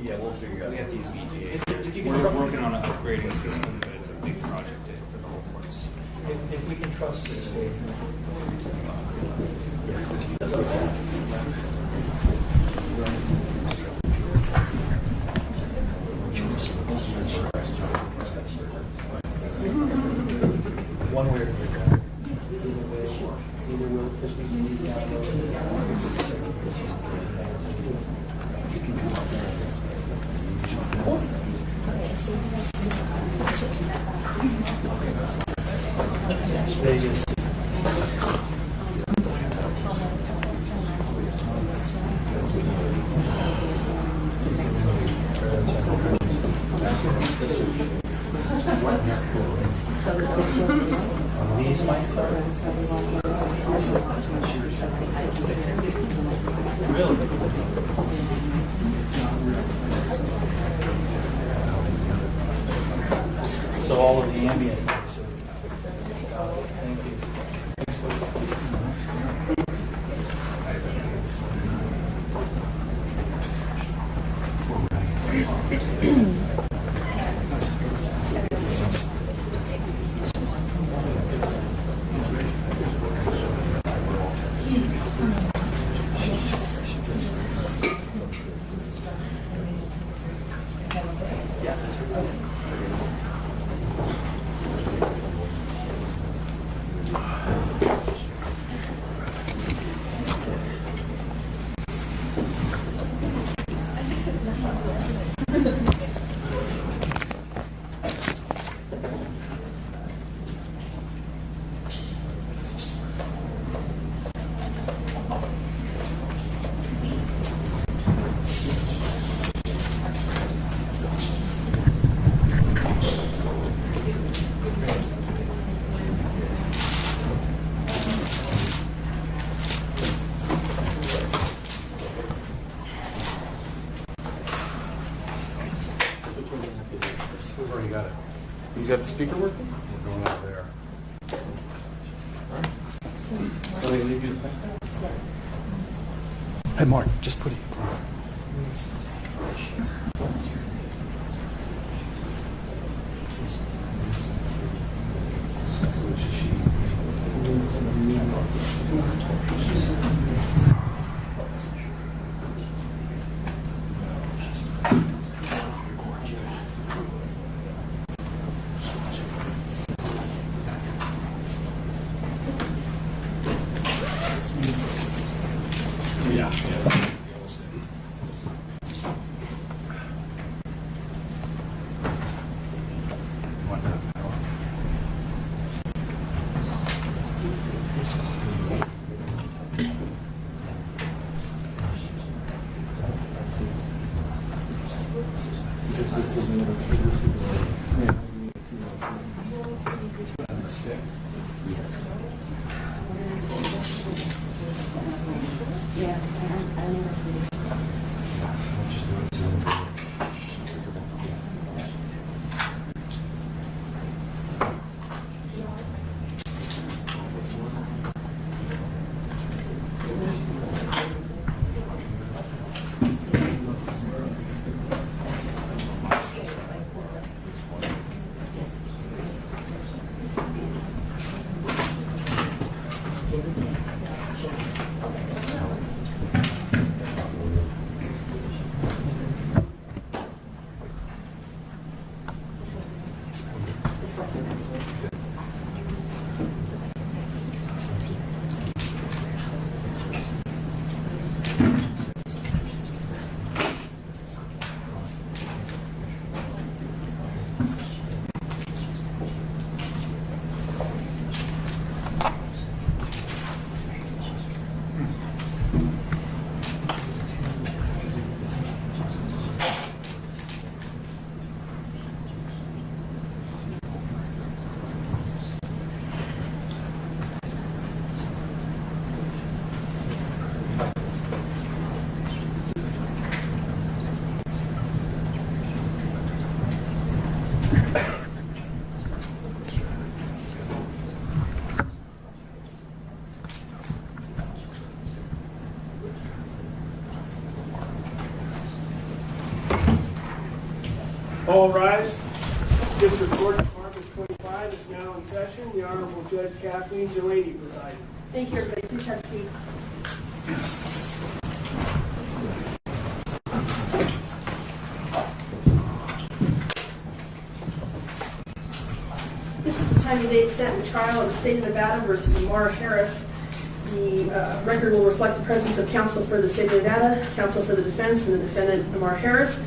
Yeah, we'll figure out. We have these VGAs. We're working on upgrading the system, but it's a big project for the whole place. If we can trust the state. One way or the other. Either will, because we can download Vegas. These mics are really. So all of the ambient lights are. Thank you. We've already got it. You got the speaker working? We're going over there. Will they leave you the Hey, Mark, just put it. District Court Department 25 is now in session. The Honorable Judge Kathleen Delaney presiding. Thank you, everybody. Please have a seat. This is the time and date set in the trial of the State of Nevada versus Ammar Harris. The record will reflect the presence of counsel for the State of Nevada, counsel for the defense, and the defendant, Ammar Harris.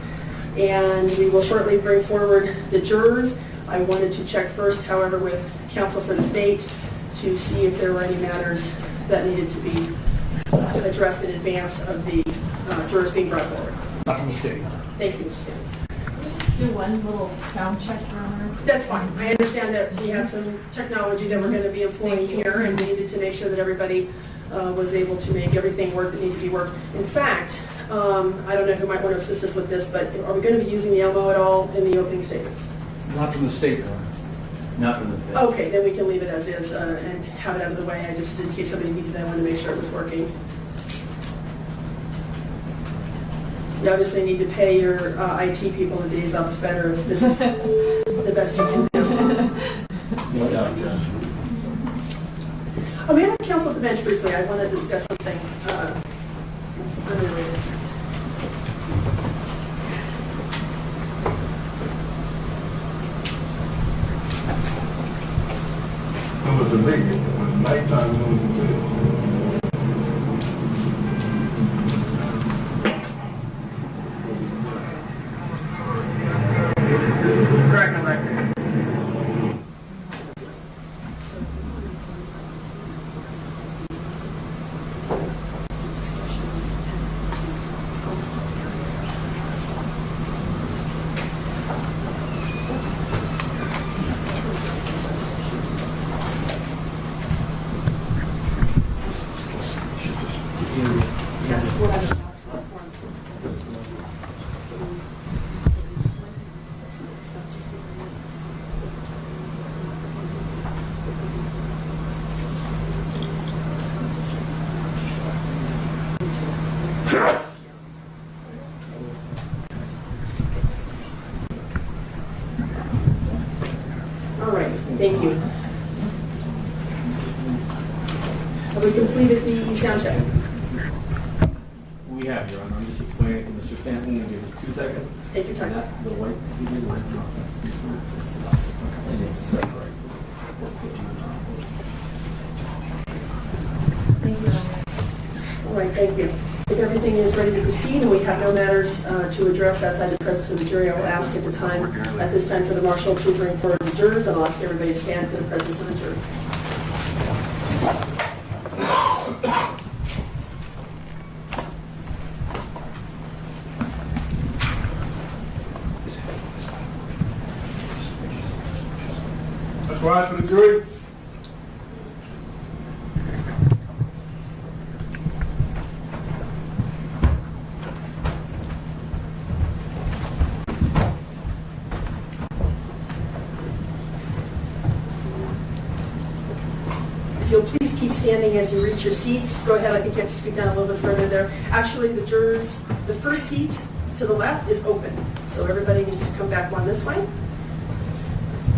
And we will shortly bring forward the jurors. I wanted to check first, however, with counsel for the state to see if there were any matters that needed to be addressed in advance of the jurors being brought forward. Not a mistake. Thank you, Mr. Stanley. Do one little sound check, Your Honor. That's fine. I understand that we have some technology that we're going to be employing here, and we needed to make sure that everybody was able to make everything work that needed to be worked. In fact, I don't know who might want to assist us with this, but are we going to be using the elmo at all in the opening statements? Not from the state, Your Honor. Not from the fifth. Okay, then we can leave it as is and have it out of the way. I just, in case somebody needed that, I wanted to make sure it was working. You obviously need to pay your IT people the days off better if this is the best you can do. No doubt, Judge. Oh, we have counsel at the bench briefly. I want to discuss something unrelated. It was a big, it was nighttime, it was That's what I was about to inform. All right, thank you. Have we completed the sound check? We have, Your Honor. I'm just explaining to Mr. Stanton. Give us 2 seconds. Take your time. And that, the white TV light and it's separate. Thank you, Your Honor. All right, thank you. If everything is ready to proceed and we have no matters to address outside the presence of the jury, I will ask at this time for the marshal to bring forward the jurors, and I'll ask everybody to stand for the presence of the jury. Let's rise for the jury. If you'll please keep standing as you reach your seats. Go ahead, I think you have to scoot down a little bit further there. Actually, the jurors, the first seat to the left is open, so everybody needs to come back one this way.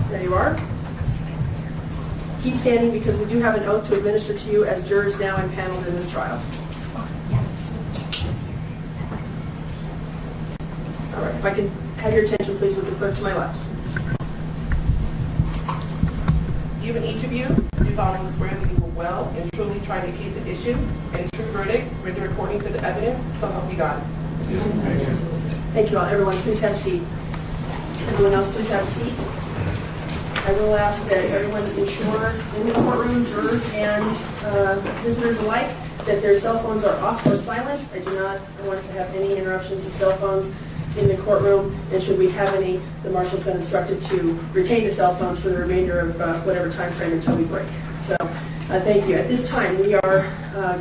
There you are. Keep standing because we do have an oath to administer to you as jurors now impaneled in this trial. All right, if I can have your attention, please, with the clerk to my left. You and each of you do solemnly swear that you will well and truly try to keep the issue and true verdict rendered according to the evidence, so help you God. Thank you all. Everyone, please have a seat. Everyone else, please have a seat. I will ask that everyone ensure in the courtroom, jurors and visitors alike, that their cell phones are off or silenced. I do not want to have any interruptions of cell phones in the courtroom, and should we have any, the marshal's been instructed to retain the cell phones for the remainder of whatever time frame until we break. So thank you. At this time, we are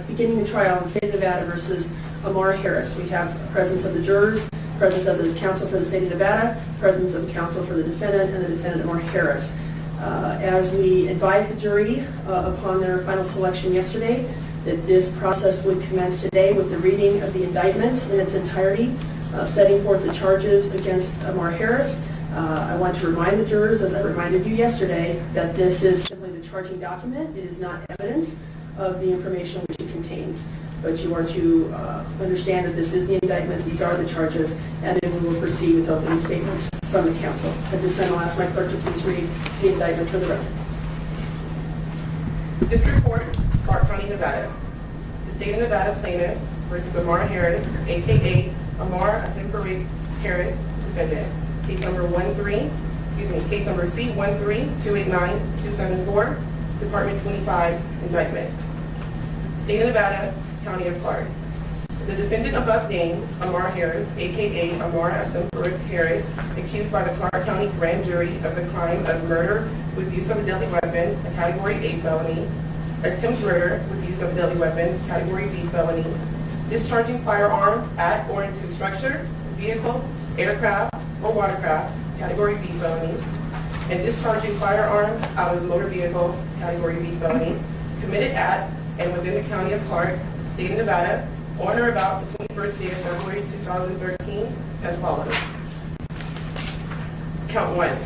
beginning the trial in the State of Nevada versus Ammar Harris. We have presence of the jurors, presence of the counsel for the State of Nevada, presence of counsel for the defendant, and the defendant, Ammar Harris. As we advised the jury upon their final selection yesterday, that this process would commence today with the reading of the indictment in its entirety, setting forth the charges against Ammar Harris. I want to remind the jurors, as I reminded you yesterday, that this is simply the charging document. It is not evidence of the information which it contains. But you are to understand that this is the indictment, these are the charges, and then we will proceed with opening statements from the counsel. At this time, I'll ask my clerk to please read the indictment for the record. District Court, Clark County, Nevada. The state of Nevada plaintiff versus Ammar Harris, a.k.a. Ammar Harris, defendant. Case number case number C13289-274, Department 25, indictment. State of Nevada, County of Clark. The defendant above named, Ammar Harris, a.k.a. Ammar Harris, accused by the Clark County Grand Jury of the crime of murder with use of a deadly weapon, a Category A felony, attempt murder with use of a deadly weapon, Category B felony, discharging firearm at or into structure, vehicle, aircraft, or watercraft, Category B felony, and discharging firearm out of the motor vehicle, Category B felony, committed at and within the County of Clark, State of Nevada, on or about the 21st day of February 2013, as follows. Count 1,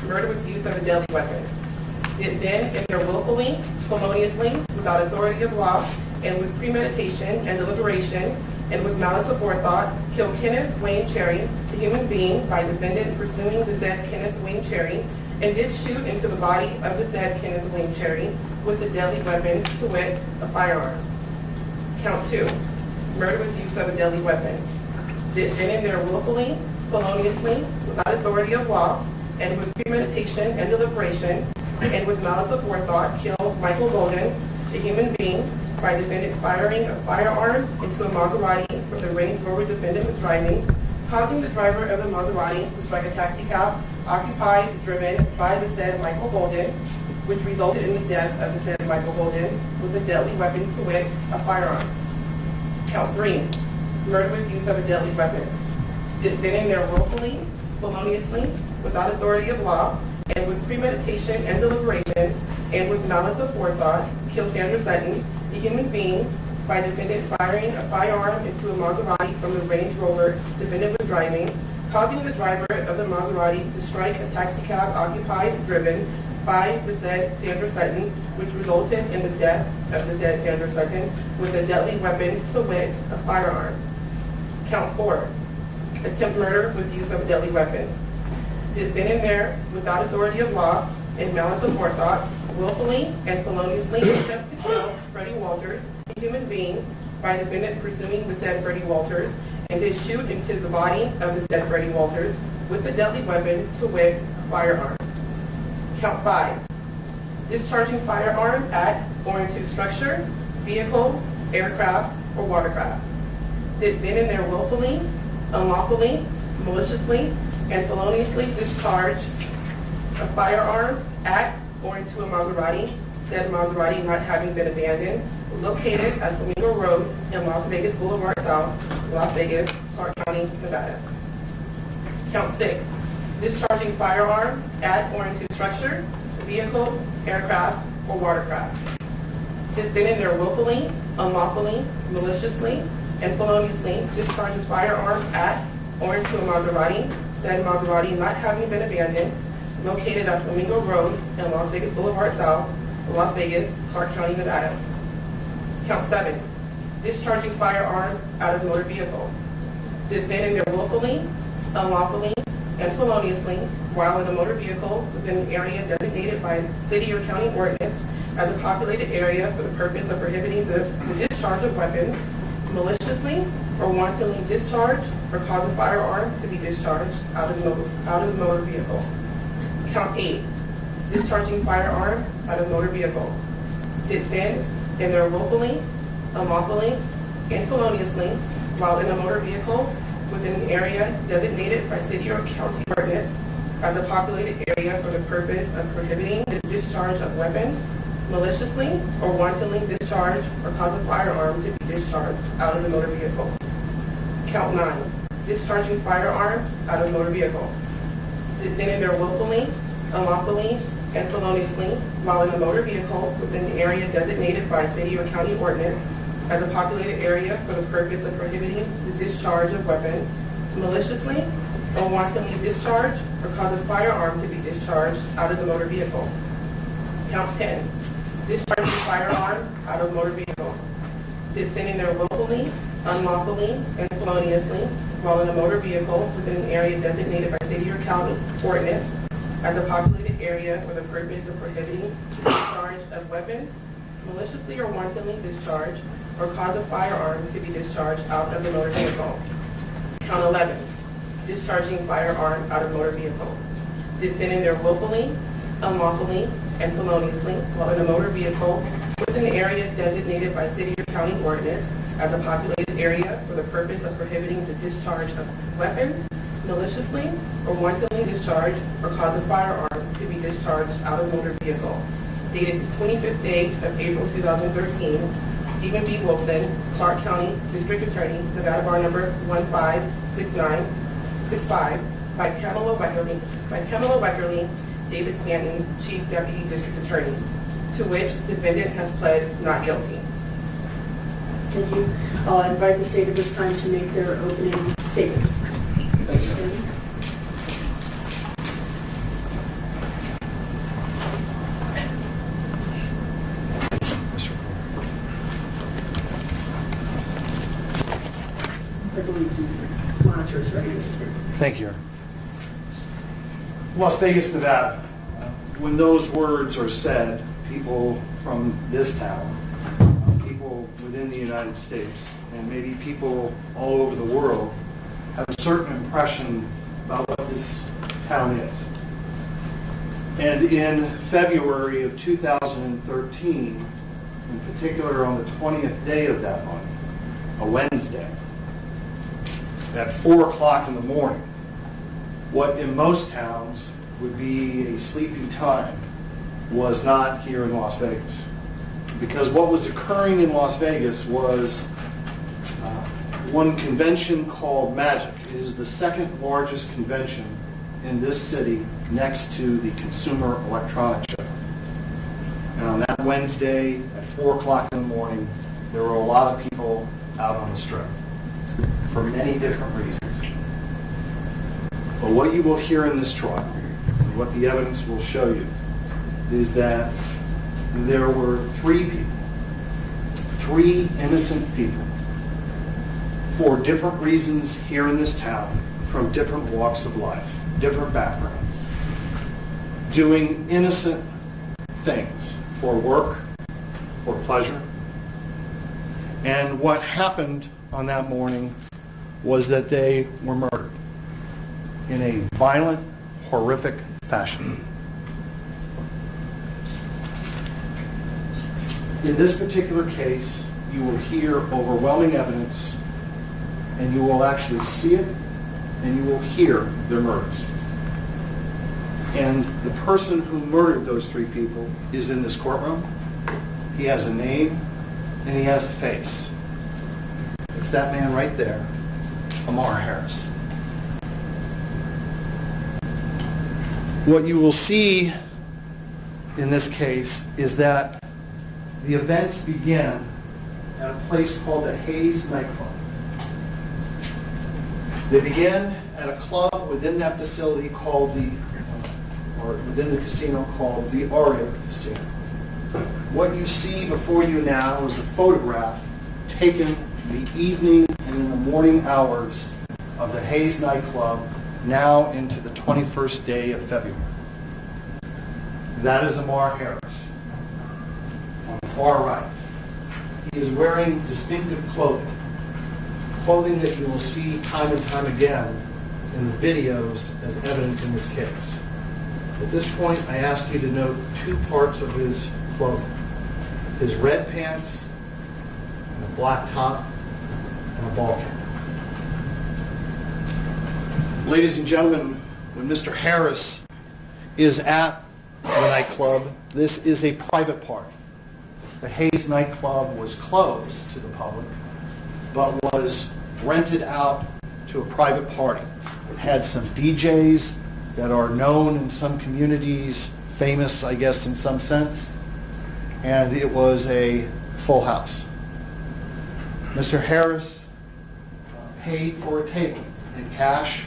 murder with use of a deadly weapon. Did then and there willfully, feloniously, without authority of law, and with premeditation and deliberation, and with malice aforethought, kill Kenneth Wayne Cherry, a human being, by defendant pursuing the said Kenneth Wayne Cherry, and did shoot into the body of the said Kenneth Wayne Cherry with a deadly weapon, to wit, a firearm. Count 2, murder with use of a deadly weapon. Did then and there willfully, feloniously, without authority of law, and with premeditation and deliberation, and with malice aforethought, kill Michael Bolden, a human being, by defendant firing a firearm into a Maserati from the Range Rover defendant was driving, causing the driver of the Maserati to strike a taxi cab occupied, driven by the said Michael Bolden, which resulted in the death of the said Michael Bolden with a deadly weapon, to wit, a firearm. Count 3, murder with use of a deadly weapon. Did then and there willfully, feloniously, without authority of law, and with premeditation and deliberation, and with malice aforethought, kill Sandra Sutton, a human being, by defendant firing a firearm into a Maserati from the Range Rover defendant was driving, causing the driver of the Maserati to strike a taxi cab occupied, driven by the said Sandra Sutton, which resulted in the death of the said Sandra Sutton with a deadly weapon, to wit, a firearm. Count 4, attempt murder with use of a deadly weapon. Did then and there, without authority of law, and malice aforethought, willfully and feloniously attempt to kill Freddie Walters, a human being, by defendant pursuing the said Freddie Walters, and did shoot into the body of the said Freddie Walters with a deadly weapon, to wit, a firearm. Count 5, discharging firearm at or into structure, vehicle, aircraft, or watercraft. Did then and there willfully, unlawfully, maliciously, and feloniously discharge a firearm at or into a Maserati, said Maserati not having been abandoned, located at Flamingo Road in Las Vegas Boulevard South, Las Vegas, Clark County, Nevada. Count 6, discharging firearm at or into structure, vehicle, aircraft, or watercraft. Did then and there willfully, unlawfully, maliciously, and feloniously discharge a firearm at or into a Maserati, said Maserati not having been abandoned, located at Flamingo Road in Las Vegas Boulevard South, Las Vegas, Clark County, Nevada. Count 7, discharging firearm out of motor vehicle. Did then and there willfully, unlawfully, and feloniously, while in a motor vehicle within an area designated by city or county ordinance as a populated area for the purpose of prohibiting the discharge of weapons, maliciously or wantonly discharge or cause a firearm to be discharged out of the motor vehicle. Count 8, discharging firearm out of motor vehicle. Did then and there willfully, unlawfully, and feloniously, while in a motor vehicle within an area designated by city or county ordinance as a populated area for the purpose of prohibiting the discharge of weapons, maliciously or wantonly discharge or cause a firearm to be discharged out of the motor vehicle. Count 9, discharging firearm out of motor vehicle. Did then and there willfully, unlawfully, and feloniously, while in a motor vehicle within the area designated by city or county ordinance as a populated area for the purpose of prohibiting the discharge of weapons, maliciously or wantonly discharge or cause a firearm to be discharged out of the motor vehicle. Count 10, discharging a firearm out of motor vehicle. Descending there willfully, unlawfully, and feloniously while in a motor vehicle within an area designated by city or county ordinance as a populated area for the purpose of prohibiting the discharge of weapons, maliciously or wantonly discharge or cause a firearm to be discharged out of the motor vehicle. Count 11, discharging firearm out of motor vehicle. Descending there willfully, unlawfully, and feloniously while in a motor vehicle within an area designated by city or county ordinance as a populated area for the purpose of prohibiting the discharge of weapons, maliciously or wantonly discharge or cause a firearm to be discharged out of motor vehicle. Dated the 25th day of April 2013, Stephen B. Wilson, Clark County District Attorney, Nevada Bar number 156965, by Pamela Weckerly, David Stanton, Chief Deputy District Attorney, to which defendant has pled not guilty. Thank you. I'll invite the state at this time to make their opening statements. Thank you. I believe the monitor is ready. Thank you. Las Vegas, Nevada. When those words are said, people from this town, people within the United States, and maybe people all over the world have a certain impression about what this town is. And in February of 2013, in particular on the 20th day of that month, a Wednesday, at 4 o'clock in the morning, what in most towns would be a sleepy time was not here in Las Vegas. Because what was occurring in Las Vegas was one convention called Magic. It is the second largest convention in this city next to the Consumer Electronics Show. And on that Wednesday at 4 o'clock in the morning, there were a lot of people out on the strip for many different reasons. But what you will hear in this trial, and what the evidence will show you, is that there were three people, three innocent people, for different reasons here in this town, from different walks of life, different backgrounds, doing innocent things for work, for pleasure. And what happened on that morning was that they were murdered in a violent, horrific fashion. In this particular case, you will hear overwhelming evidence, and you will actually see it, and you will hear their murders. And the person who murdered those three people is in this courtroom. He has a name, and he has a face. It's that man right there, Ammar Harris. What you will see in this case is that the events begin at a place called the Hayes nightclub. They begin at a club within that facility called within the casino called the Aria Casino. What you see before you now is a photograph taken the evening and in the morning hours of the Hayes nightclub, now into the 21st day of February. That is Ammar Harris. On the far right, he is wearing distinctive clothing that you will see time and time again in the videos as evidence in this case. At this point, I ask you to note two parts of his clothing: his red pants and a black top and a ball cap. Ladies and gentlemen, when Mr. Harris is at the nightclub, this is a private party. The Hayes nightclub was closed to the public, but was rented out to a private party. It had some DJs that are known in some communities, famous, I guess, in some sense, and it was a full house. Mr. Harris paid for a table in cash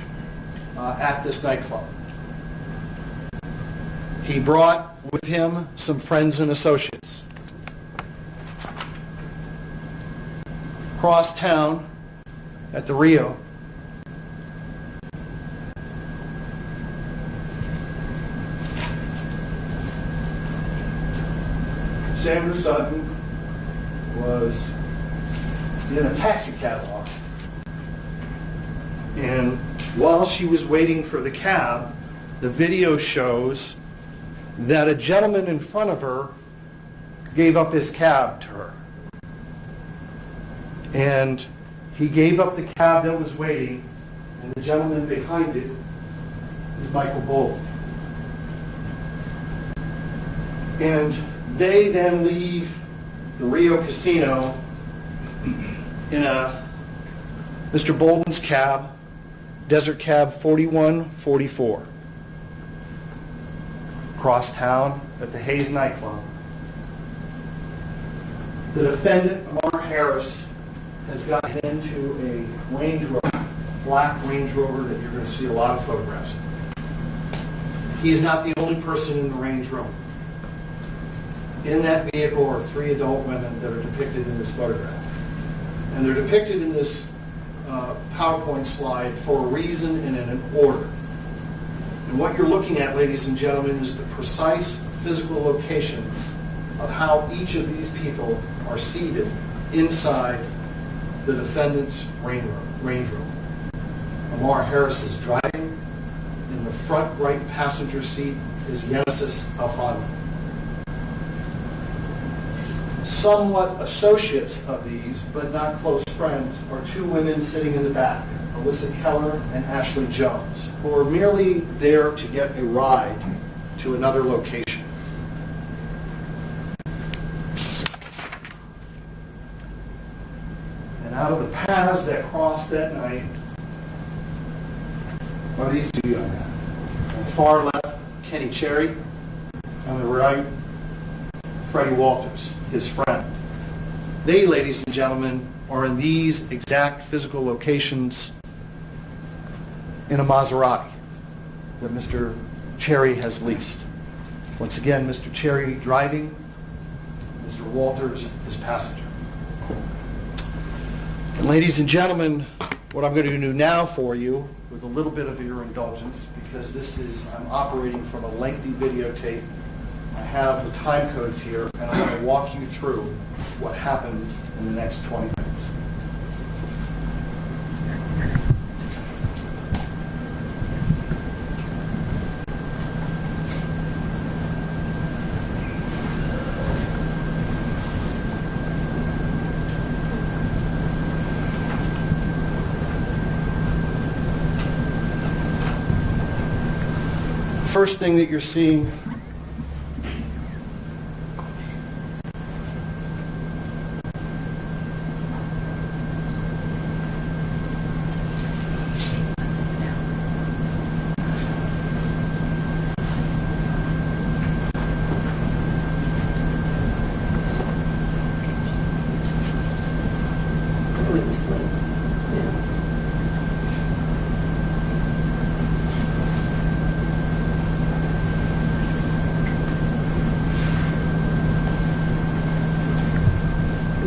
at this nightclub. He brought with him some friends and associates. Across town at the Rio, Sandra Sutton was in a taxi cab lot. And while she was waiting for the cab, the video shows that a gentleman in front of her gave up his cab to her. And he gave up the cab that was waiting, and the gentleman behind it is Michael Bolden. And they then leave the Rio Casino in a Mr. Bolden's cab, Desert Cab 4144. Across town at the Hayes nightclub. The defendant, Ammar Harris, has gotten into a Range Rover, black Range Rover that you're going to see a lot of photographs of. He is not the only person in the Range Rover. In that vehicle are 3 adult women that are depicted in this photograph. And they're depicted in this PowerPoint slide for a reason and in an order. And what you're looking at, ladies and gentlemen, is the precise physical location of how each of these people are seated inside the defendant's Range Rover. Ammar Harris is driving. In the front right passenger seat is Genesis Alfonso. Somewhat associates of these, but not close friends, are 2 women sitting in the back, Alyssa Keller and Ashley Jones, who are merely there to get a ride to another location. And out of the paths that crossed that night are these 2 young men. On the far left, Kenneth Cherry. On the right, Freddie Walters, his friend. They, ladies and gentlemen, are in these exact physical locations in a Maserati that Mr. Cherry has leased. Once again, Mr. Cherry driving, Mr. Walters his passenger. And ladies and gentlemen, what I'm going to do now for you, with a little bit of your indulgence, because I'm operating from a lengthy videotape. I have the time codes here, and I'm going to walk you through what happens in the next 20 minutes. First thing that you're seeing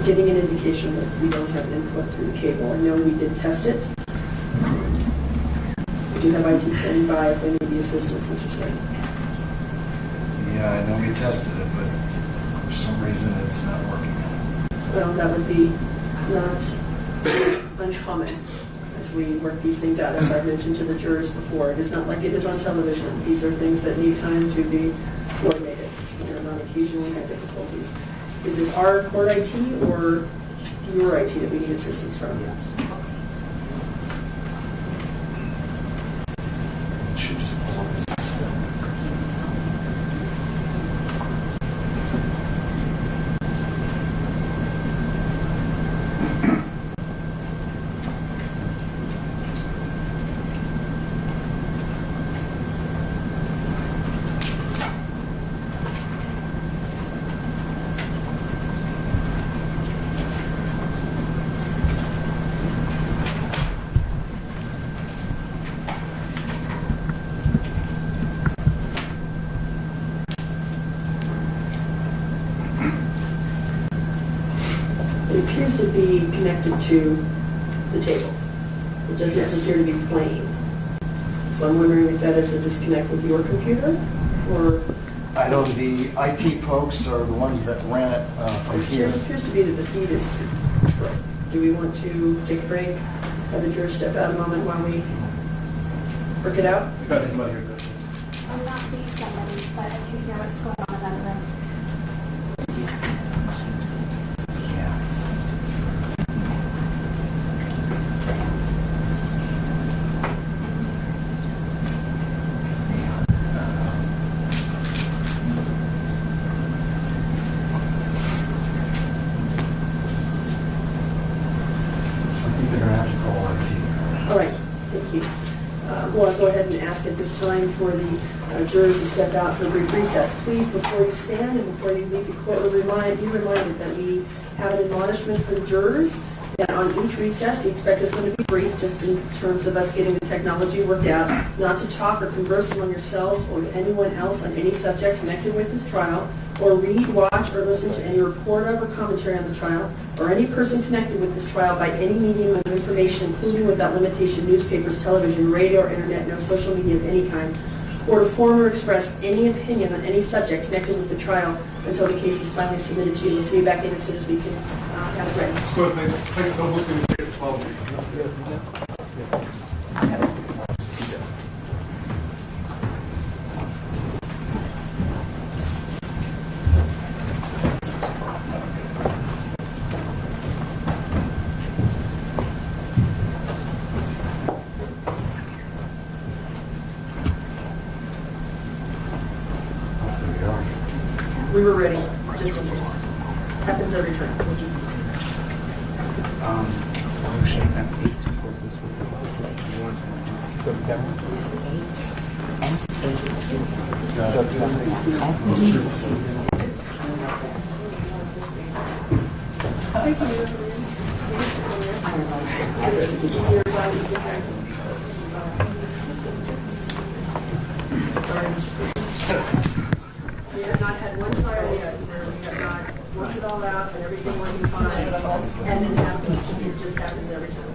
getting an indication that we don't have input through the cable. I know we did test it. We do have IT standing by if we need the assistance, Mr. Slade. Yeah, I know we tested it, but for some reason it's not working. Well, that would be not uncommon as we work these things out. As I mentioned to the jurors before, it is not like it is on television. These are things that need time to be coordinated. And on occasion we have difficulties. Is it our court IT or your IT that we need assistance from? It should just pull up the system. It appears to be connected to the table. It doesn't Yes. appear to be plain. So I'm wondering if that is a disconnect with your computer, or I know the IT folks are the ones that ran it from it here. appears to be that the feed is correct. Do we want to take a break, have the jurors step out a moment while we work it out? We've got somebody here. I'm not being somebody, but I can hear what's going on in that room. All right, thank you. Well, I'll go ahead and ask at this time for the jurors to step out for a brief recess. Please, before you stand and before you leave the court, be reminded that we have an admonishment for the jurors that on each recess, we expect this one to be brief, just in terms of us getting the technology worked out, not to talk or converse among yourselves or with anyone else on any subject connected with this trial, or read, watch, or listen to any report of or commentary on the trial, or any person connected with this trial by any medium of information, including without limitation newspapers, television, radio, or internet, no social media of any kind, or to form or express any opinion on any subject connected with the trial until the case is finally submitted to you. We'll see you back in as soon as we can have it ready. Let's go ahead and place the motion in the table 12. We were ready, just in case. Happens every time. We have not had one trial yet where we have not worked it all out and everything working fine, and it happens. It just happens every time.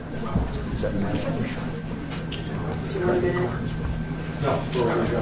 Do you know what I mean? No, we're ready to go.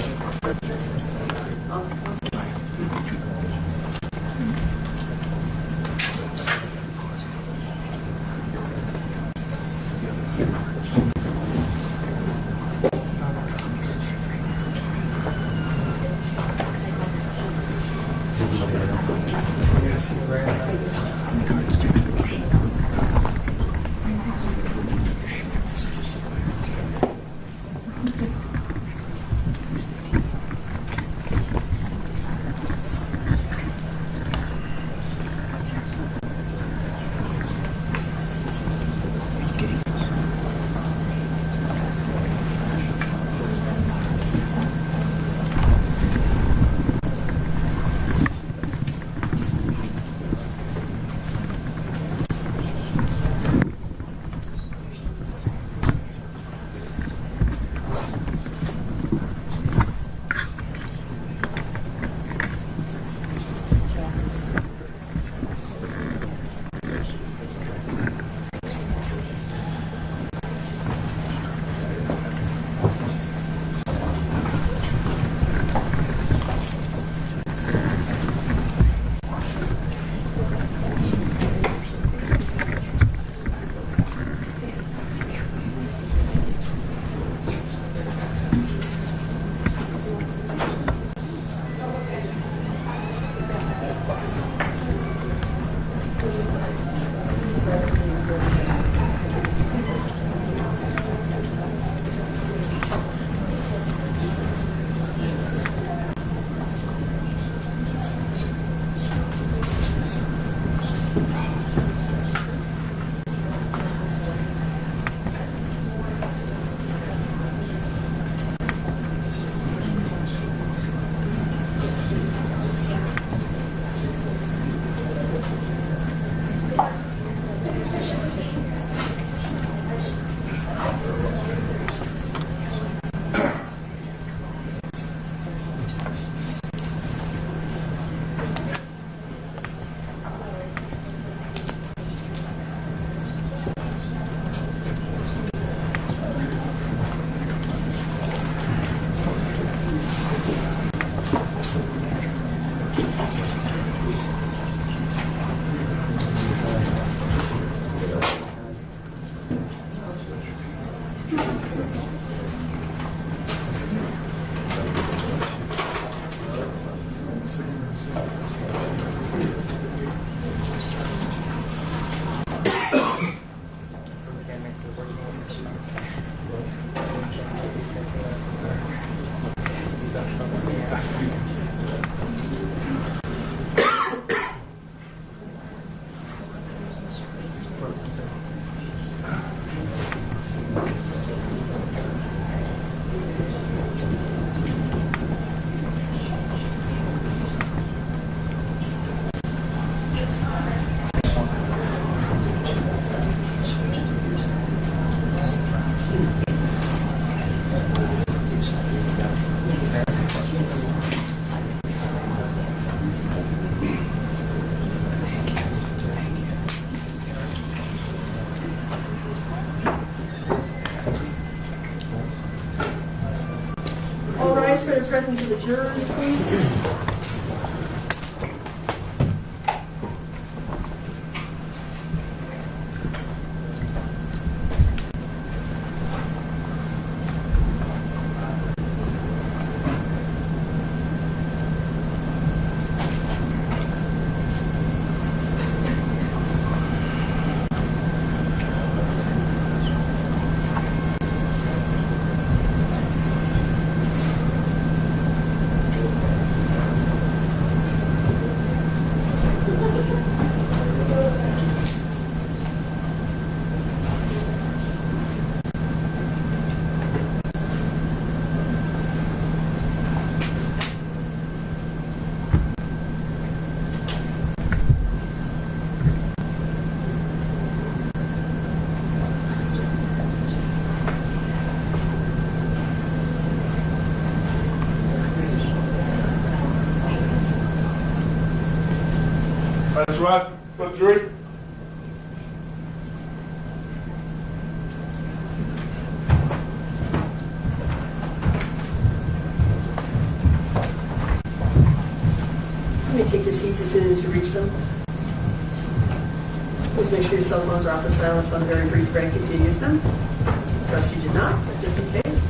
names of the jurors, please. That's right, for the jury. You may take your seats as soon as you reach them. Please make sure your cell phones are off or silence on a very brief break if you use them. Trust you did not, but just in case.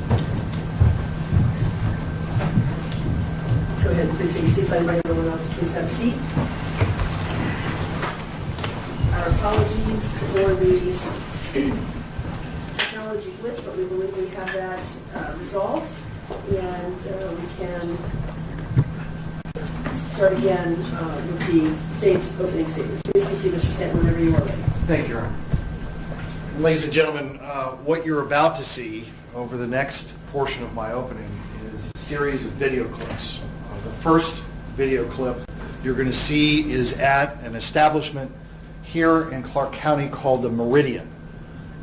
Go ahead, please take your seats. I invite everyone else to please have a seat. Our apologies for the technology glitch, but we believe we have that resolved, and we can start again with the state's opening statements. Please proceed, Mr. Stanton, whenever you are ready. Thank you, Your Honor. Ladies and gentlemen, what you're about to see over the next portion of my opening is a series of video clips. The first video clip you're going to see is at an establishment here in Clark County called the Meridian.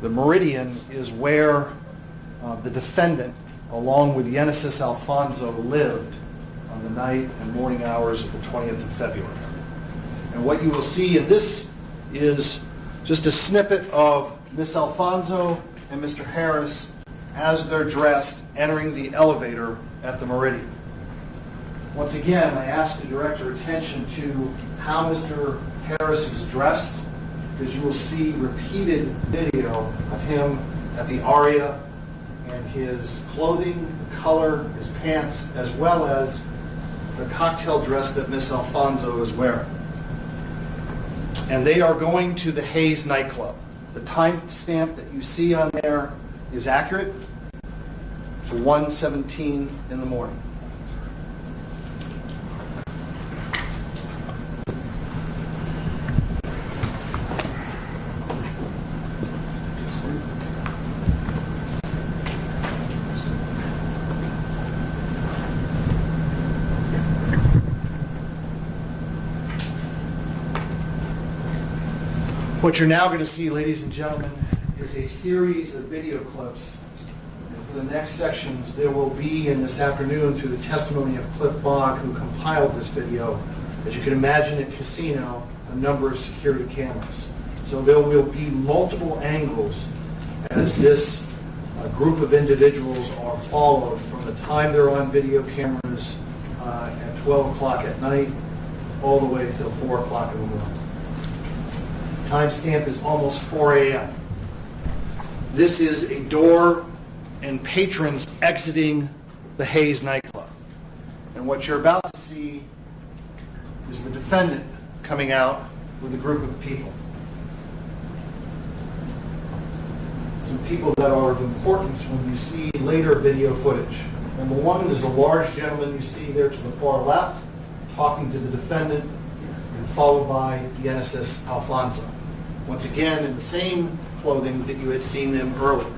The Meridian is where the defendant, along with Genesis Alfonso, lived on the night and morning hours of the 20th of February. And what you will see in this is just a snippet of Miss Alfonso and Mr. Harris as they're dressed entering the elevator at the Meridian. Once again, I ask to direct your attention to how Mr. Harris is dressed, because you will see repeated video of him at the Aria and his clothing, the color, his pants, as well as the cocktail dress that Miss Alfonso is wearing. And they are going to the Hayes nightclub. The timestamp that you see on there is accurate. It's 1:17 in the morning. What you're now going to see, ladies and gentlemen, is a series of video clips. And for the next sections, there will be, in this afternoon, through the testimony of Cliff Bogg, who compiled this video, as you can imagine at casino, a number of security cameras. So there will be multiple angles as this group of individuals are followed from the time they're on video cameras at 12 o'clock at night all the way till 4 o'clock in the morning. Timestamp is almost 4 a.m. This is a door and patrons exiting the Hayes nightclub. And what you're about to see is the defendant coming out with a group of people. Some people that are of importance when you see later video footage. Number one is a large gentleman you see there to the far left, talking to the defendant, and followed by Genesis Alfonso. Once again, in the same clothing that you had seen them earlier.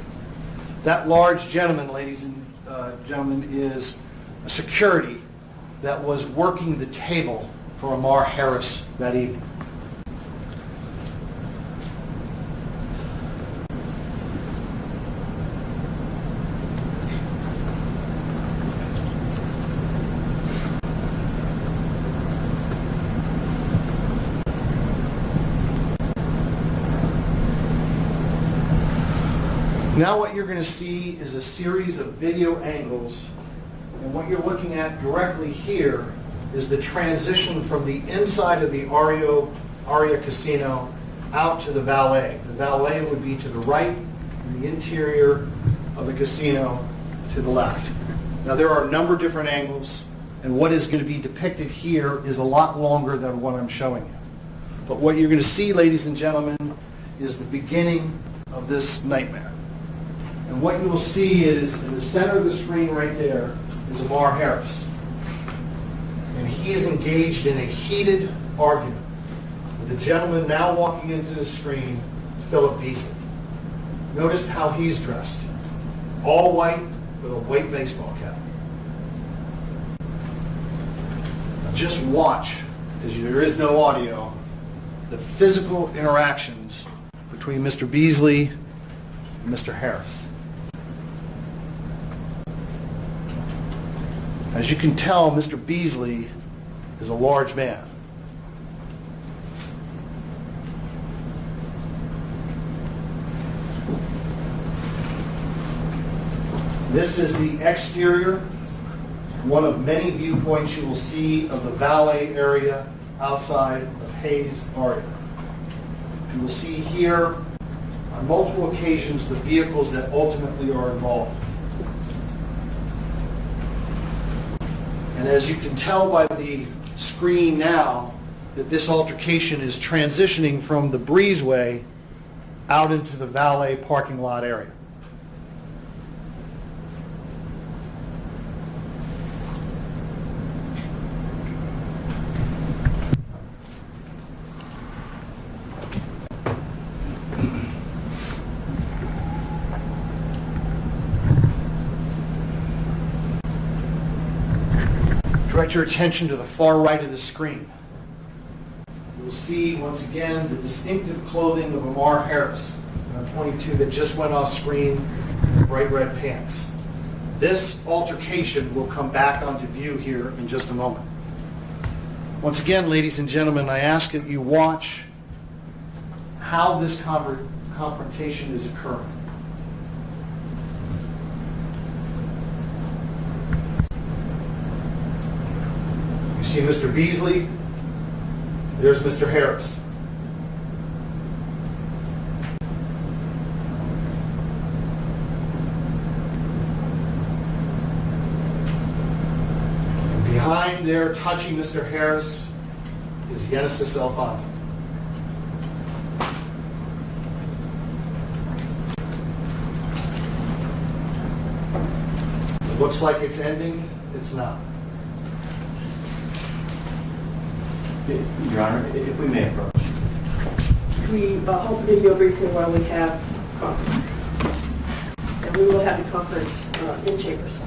That large gentleman, ladies and gentlemen, is a security that was working the table for Ammar Harris that evening. Now what you're going to see is a series of video angles And what you're looking at directly here is the transition from the inside of the Aria Casino out to the valet. The valet would be to the right, and the interior of the casino to the left. Now there are a number of different angles, and what is going to be depicted here is a lot longer than what I'm showing you. But what you're going to see, ladies and gentlemen, is the beginning of this nightmare. And what you will see is, in the center of the screen right there, is Ammar Harris. And he is engaged in a heated argument with the gentleman now walking into the screen, Philip Beasley. Notice how he's dressed. All white with a white baseball cap. Now just watch, because there is no audio, the physical interactions between Mr. Beasley and Mr. Harris. As you can tell, Mr. Beasley is a large man. This is the exterior, one of many viewpoints you will see of the valet area outside of Hayes Aria. You will see here on multiple occasions the vehicles that ultimately are involved. And as you can tell by the screen now, that this altercation is transitioning from the breezeway out into the valet parking lot area. Direct your attention to the far right of the screen. You will see, once again, the distinctive clothing of Ammar Harris, 22, that just went off screen in bright red pants. This altercation will come back onto view here in just a moment. Once again, ladies and gentlemen, I ask that you watch how this confrontation is occurring. See Mr. Beasley, there's Mr. Harris. And behind there, touching Mr. Harris, is Genesis Alfonso. It looks like it's ending, it's not. Your Honor, if we may approach. We hold the video briefly while we have conference. And we will have the conference in chambers.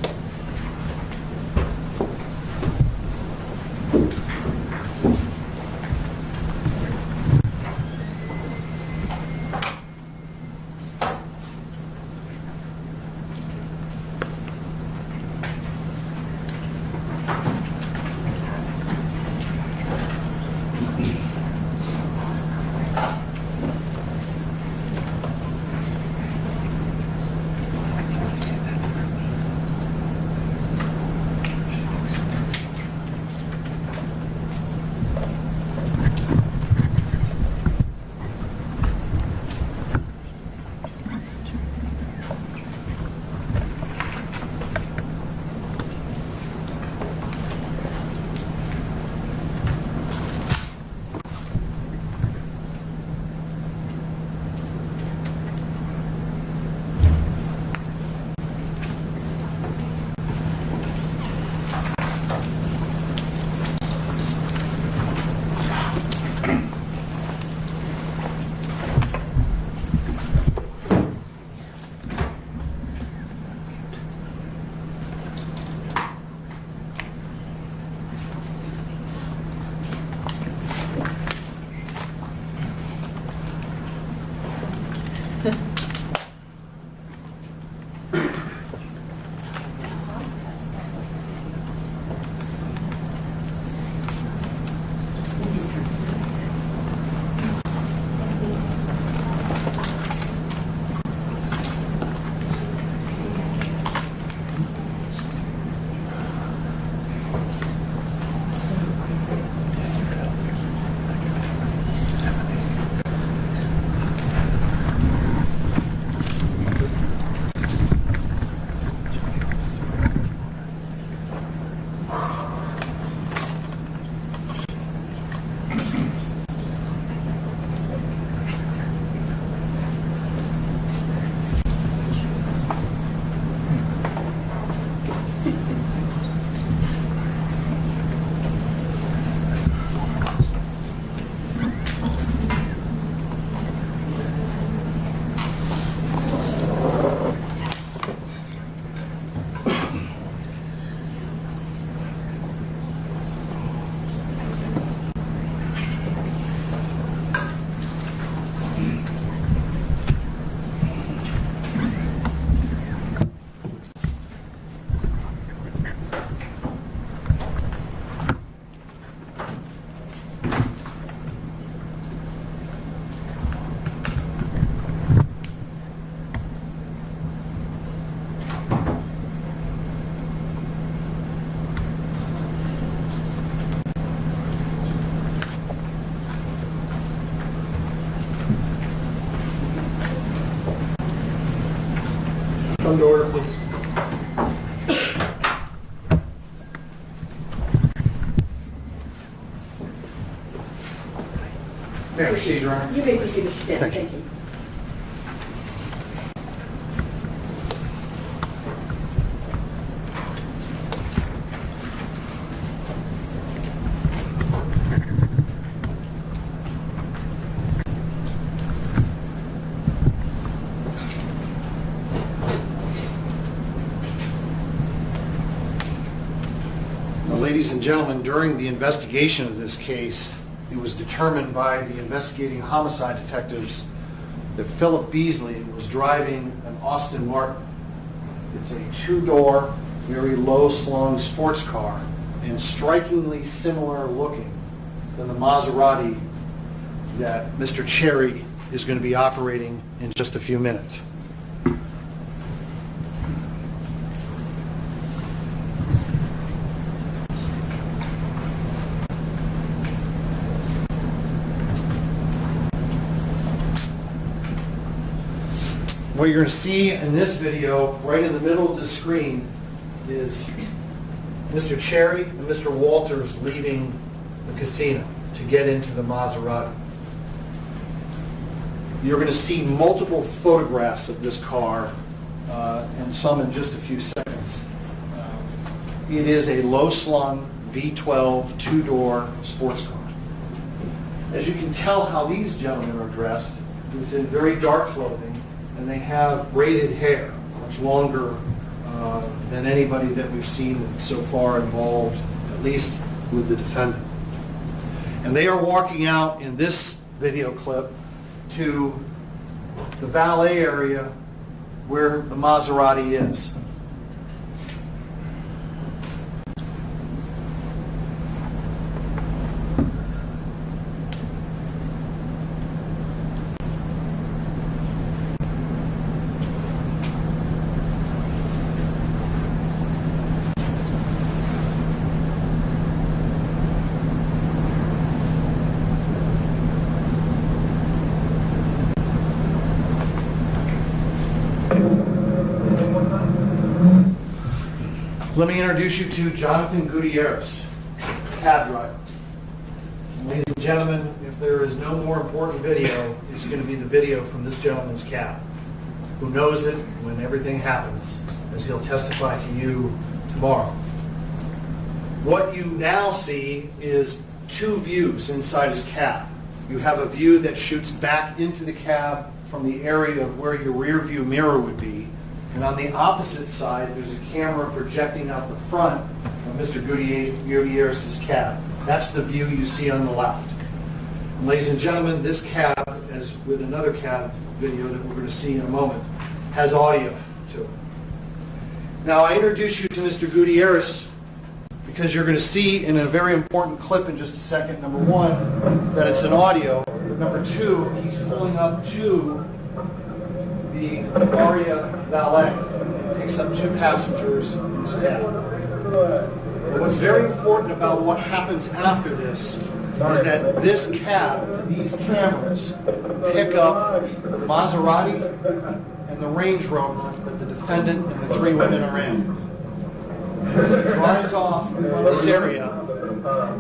Come to order, please. May I proceed, Your Honor? You may proceed, Mr. Stanton. Thank you. Ladies and gentlemen, during the investigation of this case, it was determined by the investigating homicide detectives that Philip Beasley was driving an Austin Martin. It's a two-door, very low-slung sports car and strikingly similar looking than the Maserati that Mr. Cherry is going to be operating in just a few minutes. What you're going to see in this video, right in the middle of the screen, is Mr. Cherry and Mr. Walters leaving the casino to get into the Maserati. You're going to see multiple photographs of this car, and some in just a few seconds. It is a low-slung V12 two-door sports car. As you can tell how these gentlemen are dressed, it's in very dark clothing, and they have braided hair, much longer than anybody that we've seen so far involved, at least with the defendant. And they are walking out in this video clip to the valet area where the Maserati is. Let me introduce you to Jonathan Gutierrez, cab driver. And ladies and gentlemen, if there is no more important video, it's going to be the video from this gentleman's cab, who knows it when everything happens, as he'll testify to you tomorrow. What you now see is two views inside his cab. You have a view that shoots back into the cab from the area of where your rear view mirror would be. And on the opposite side, there's a camera projecting out the front of Mr. Gutierrez's cab. That's the view you see on the left. And ladies and gentlemen, this cab, as with another cab video that we're going to see in a moment, has audio to it. Now, I introduce you to Mr. Gutierrez because you're going to see in a very important clip in just a second, number one, that it's an audio. Number two, he's pulling up to the Aria valet. It picks up two passengers in his cab. But what's very important about what happens after this is that this cab, these cameras, pick up the Maserati and the Range Rover that the defendant and the three women are in. And as he drives off from this area,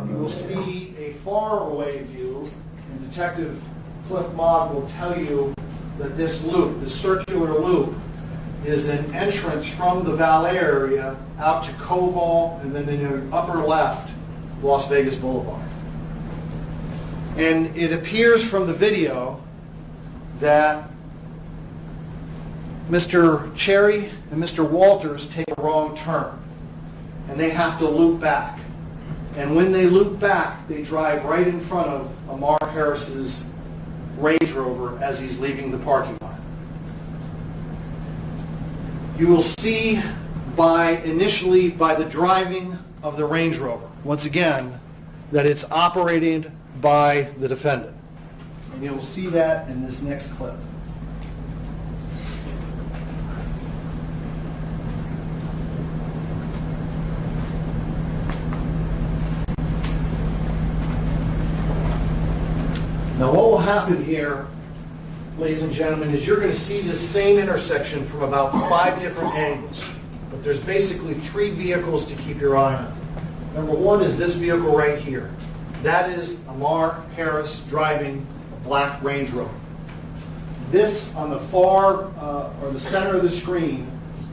you will see a far-away view, and Detective Cliff Mogg will tell you that this loop, this circular loop, is an entrance from the valet area out to Koval, and then in your upper left, Las Vegas Boulevard. And it appears from the video that Mr. Cherry and Mr. Walters take a wrong turn, and they have to loop back. And when they loop back, they drive right in front of Ammar Harris's Range Rover as he's leaving the parking lot. You will see initially by the driving of the Range Rover, once again, that it's operated by the defendant. And you'll see that in this next clip. Now what will happen here ladies and gentlemen, is you're going to see this same intersection from about 5 different angles. But there's basically 3 vehicles to keep your eye on. Number 1 is this vehicle right here. That is Ammar Harris driving a black Range Rover. This on the far, or the center of the screen,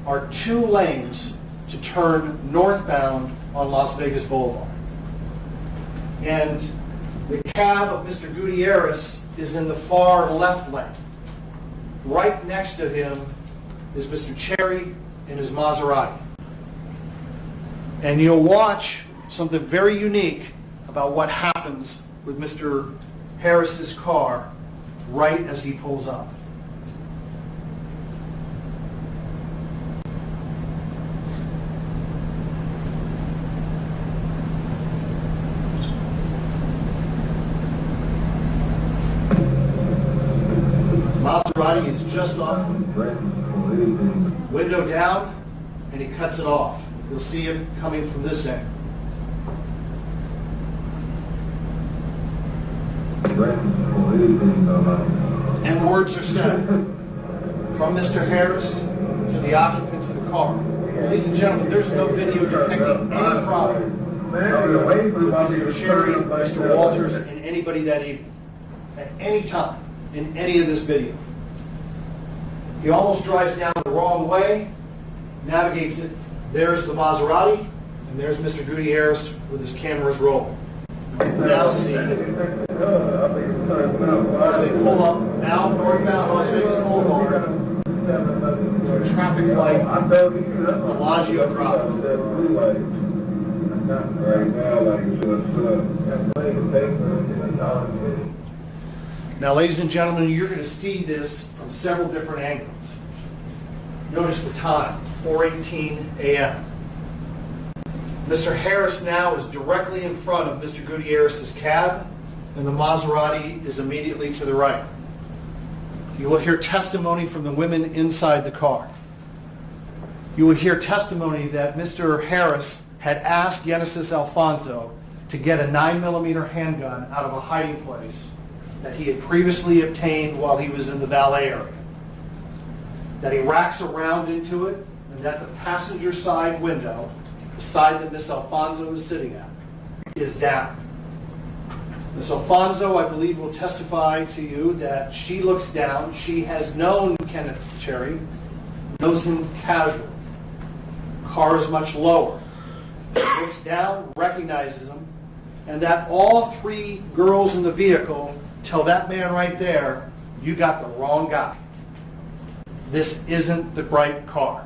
are 2 lanes to turn northbound on Las Vegas Boulevard. And the cab of Mr. Gutierrez is in the far left lane. Right next to him is Mr. Cherry in his Maserati. And you'll watch something very unique about what happens with Mr. Harris's car right as he pulls up. Maserati is just off, window down, and he cuts it off. You'll see it coming from this end. And words are said from Mr. Harris to the occupants of the car. Ladies and gentlemen, there's no video depicting any problem with Mr. Cherry, Mr. Walters, and anybody that evening, at any time, in any of this video. He almost drives down the wrong way, navigates it. There's the Maserati, and there's Mr. Gutierrez with his cameras rolling. Now see, as they pull up now northbound Las Vegas Boulevard to a traffic light, Bellagio Drive. Now, ladies and gentlemen, you're going to see this from several different angles. Notice the time, 4:18 a.m. Mr. Harris now is directly in front of Mr. Gutierrez's cab, and the Maserati is immediately to the right. You will hear testimony from the women inside the car. You will hear testimony that Mr. Harris had asked Genesis Alfonso to get a 9mm handgun out of a hiding place that he had previously obtained while he was in the valet area. That he racks around into it, and that the passenger side window, the side that Miss Alfonso is sitting at, is down. Miss Alfonso, I believe, will testify to you that she looks down. She has known Kenneth Cherry, knows him casually. Car is much lower. She looks down, recognizes him, and that all 3 girls in the vehicle tell that man right there, you got the wrong guy. This isn't the right car.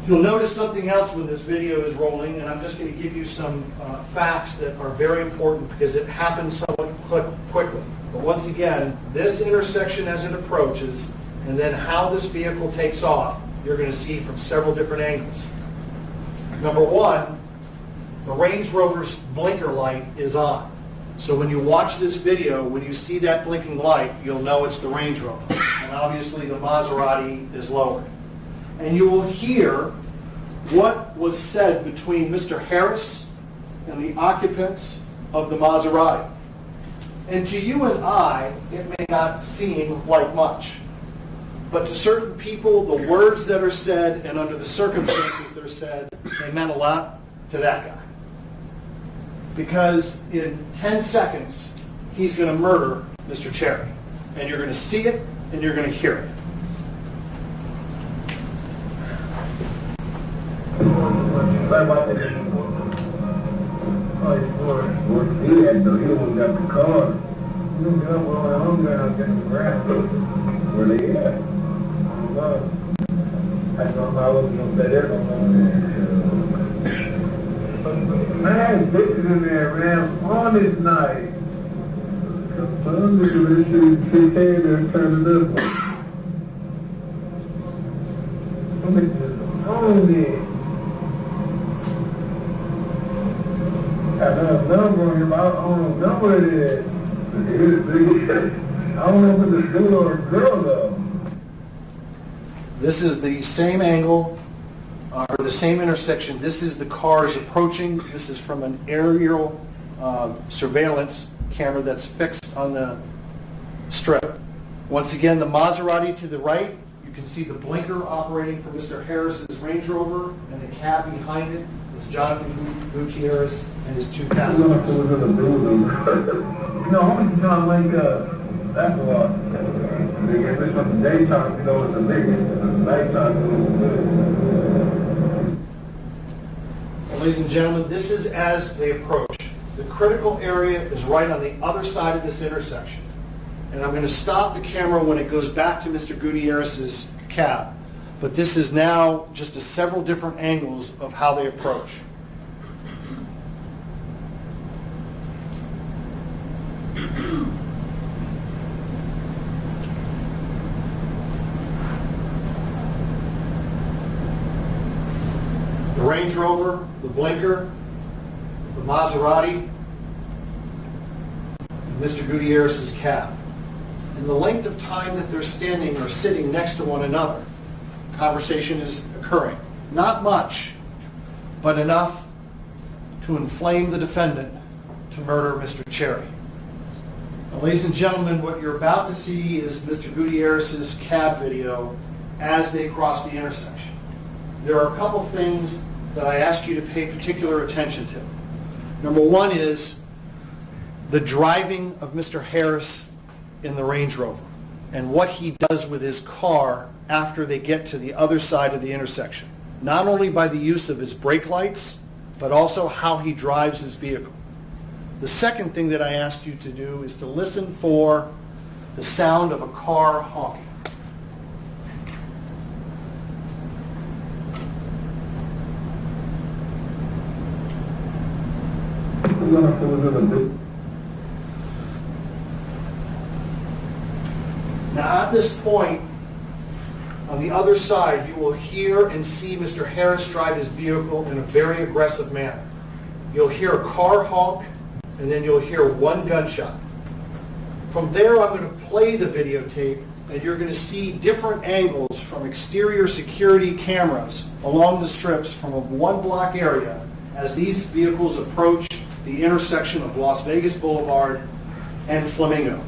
You'll notice something else when this video is rolling, and I'm just going to give you some facts that are very important because it happens somewhat quickly. But once again, this intersection as it approaches, and then how this vehicle takes off, you're going to see from several different angles. Number 1, the Range Rover's blinker light is on. So when you watch this video, when you see that blinking light, you'll know it's the Range Rover. And obviously the Maserati is lowered. And you will hear what was said between Mr. Harris and the occupants of the Maserati. And to you and I, it may not seem like much. But to certain people, the words that are said and under the circumstances that are said, they meant a lot to that guy. Because in 10 seconds, he's going to murder Mr. Cherry. And you're going to see it, and you're going to hear it. Where they at? I don't know. I was going to say that man, bitches in there, man, on this night. Some nigga should came there and turned it up. Some niggas on it. Got another number on him, I don't know what it is. I don't know if it's a dude or a girl, though. This is the same angle, or the same intersection. This is the cars approaching. This is from an aerial surveillance camera that's fixed on the strip. Once again, the Maserati to the right, you can see the blinker operating for Mr. Harris's Range Rover, and the cab behind it is Jonathan Gutierrez and his two passengers. You know, how many times wake up? That's a lot. If it's from the daytime, you know, it's a big, it's a nighttime, Ladies and gentlemen, this is as they approach. The critical area is right on the other side of this intersection. And I'm going to stop the camera when it goes back to Mr. Gutierrez's cab. But this is now just several different angles of how they approach. The Range Rover, the blinker, the Maserati, and Mr. Gutierrez's cab. In the length of time that they're standing or sitting next to one another, conversation is occurring. Not much, but enough to inflame the defendant to murder Mr. Cherry. Now, ladies and gentlemen, what you're about to see is Mr. Gutierrez's cab video as they cross the intersection. There are a couple things that I ask you to pay particular attention to. Number one is the driving of Mr. Harris in the Range Rover and what he does with his car after they get to the other side of the intersection. Not only by the use of his brake lights, but also how he drives his vehicle. The second thing that I ask you to do is to listen for the sound of a car honking. Now at this point, on the other side, you will hear and see Mr. Harris drive his vehicle in a very aggressive manner. You'll hear a car honk, and then you'll hear one gunshot. From there, I'm going to play the videotape, and you're going to see different angles from exterior security cameras along the strips from a one-block area as these vehicles approach the intersection of Las Vegas Boulevard and Flamingo.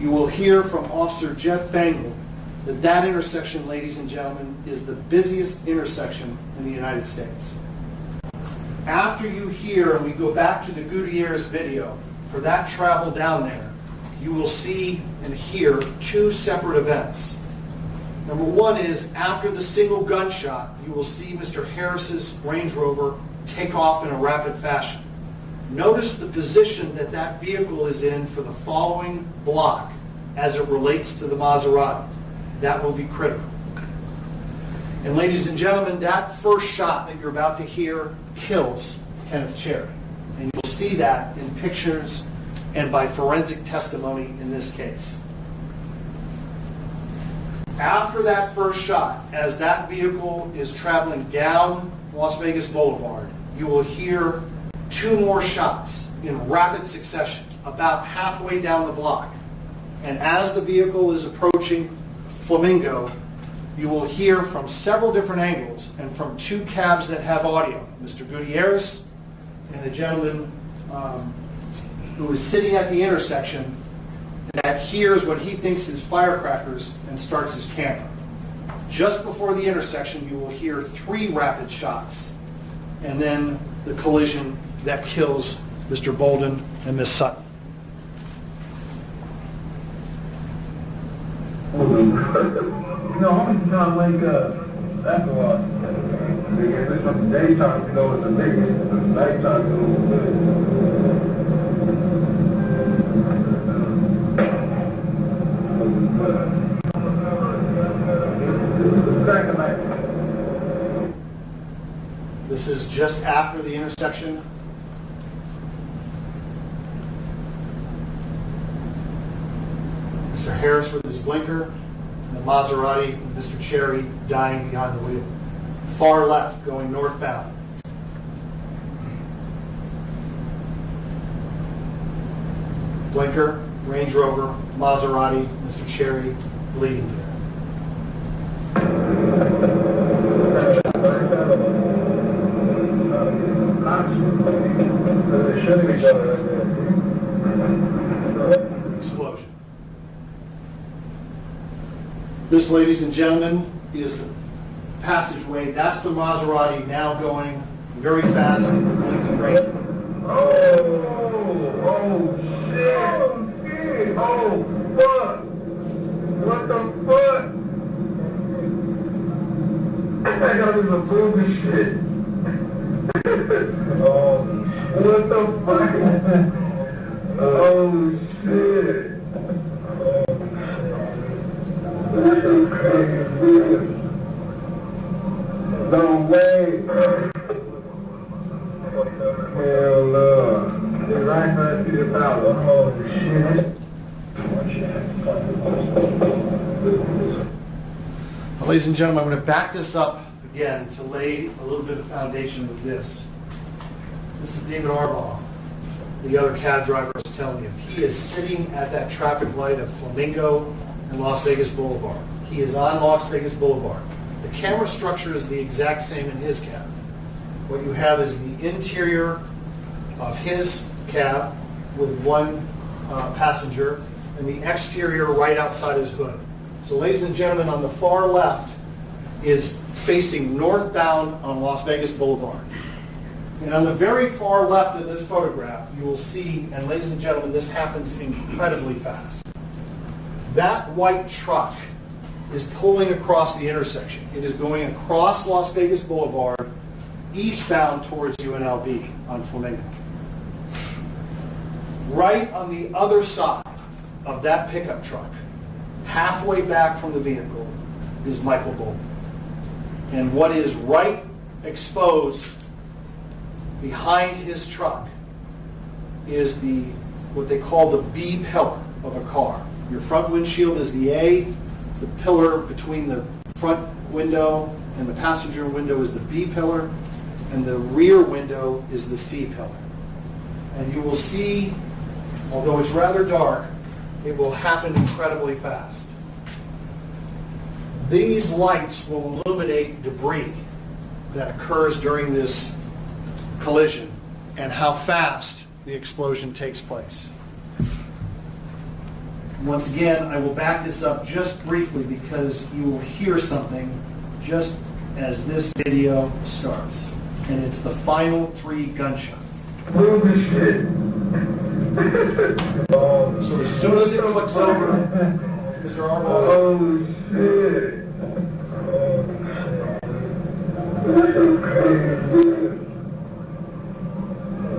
You will hear from Officer Jeff Bangle that that intersection, ladies and gentlemen, is the busiest intersection in the United States. After you hear, and we go back to the Gutierrez video, for that travel down there, you will see and hear two separate events. Number one is after the single gunshot, you will see Mr. Harris's Range Rover take off in a rapid fashion. Notice the position that that vehicle is in for the following block as it relates to the Maserati. That will be critical. And ladies and gentlemen, that first shot that you're about to hear kills Kenneth Cherry. And you'll see that in pictures and by forensic testimony in this case. After that first shot, as that vehicle is traveling down Las Vegas Boulevard, you will hear two more shots in rapid succession, about halfway down the block. And as the vehicle is approaching Flamingo, you will hear from several different angles and from two cabs that have audio. Mr. Gutierrez and a gentleman who is sitting at the intersection that hears what he thinks is firecrackers and starts his camera. Just before the intersection, you will hear three rapid shots and then the collision that kills Mr. Bolden and Miss Sutton. You know, how many times wake up? That's a lot. If it's from the daytime, you know, it's a big, it's a nighttime, This is just after the intersection. Mr. Harris with his blinker, and the Maserati with Mr. Cherry dying behind the wheel. Far left, going northbound. Blinker, Range Rover, Maserati, Mr. Cherry bleeding there. Explosion. This, ladies and gentlemen, is the passageway. That's the Maserati now going very fast in the blinking brake. Oh, shit. Oh, fuck. What the fuck? I gotta do some movie shit. Oh, what the fuck? Oh, shit. What the crazy? No way. Hell no. They're right back to the power. Oh, shit. Well, ladies and gentlemen, I'm going to back this up again to lay a little bit of foundation with this. This is David Arbaugh, the other cab driver I was telling you. He is sitting at that traffic light of Flamingo and Las Vegas Boulevard. He is on Las Vegas Boulevard. The camera structure is the exact same in his cab. What you have is the interior of his cab with one passenger and the exterior right outside his hood. So ladies and gentlemen, on the far left is facing northbound on Las Vegas Boulevard. And on the very far left of this photograph, you will see, and ladies and gentlemen, this happens incredibly fast. That white truck is pulling across the intersection. It is going across Las Vegas Boulevard, eastbound towards UNLV on Flamingo. Right on the other side of that pickup truck, halfway back from the vehicle, is Michael Bolden. And what is right exposed behind his truck is what they call the B pillar of a car. Your front windshield is the A, the pillar between the front window and the passenger window is the B pillar, and the rear window is the C pillar. And you will see, although it's rather dark, it will happen incredibly fast. These lights will illuminate debris that occurs during this collision and how fast the explosion takes place. Once again, I will back this up just briefly because you will hear something just as this video starts. And it's the final 3 gunshots. So as soon as it clicks over, Mr. Arbaugh. Oh, shit.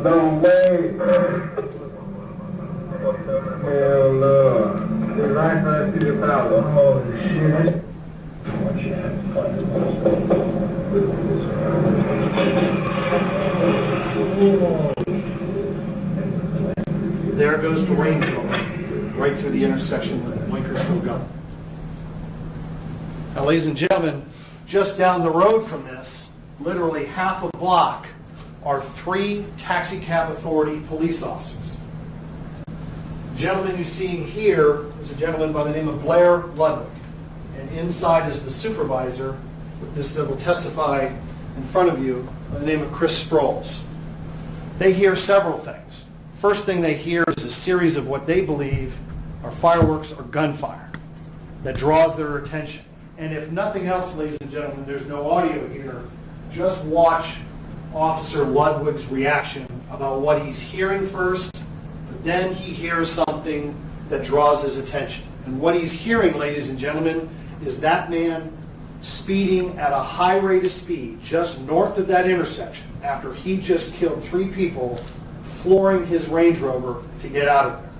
No way. Hell no. They're right back to the power. Oh, shit. There goes the Range Rover, right through the intersection with the blinker still going. Now, ladies and gentlemen, just down the road from this, literally half a block, are 3 taxi cab authority police officers. The gentleman you're seeing here is a gentleman by the name of Blair Ludwig, and inside is the supervisor that will testify in front of you by the name of Chris Sproles. They hear several things. First thing they hear is a series of what they believe are fireworks or gunfire that draws their attention. And if nothing else, ladies and gentlemen, there's no audio here, just watch Officer Ludwig's reaction about what he's hearing first, but then he hears something that draws his attention. And what he's hearing, ladies and gentlemen, is that man speeding at a high rate of speed just north of that intersection after he just killed 3 people, flooring his Range Rover to get out of there.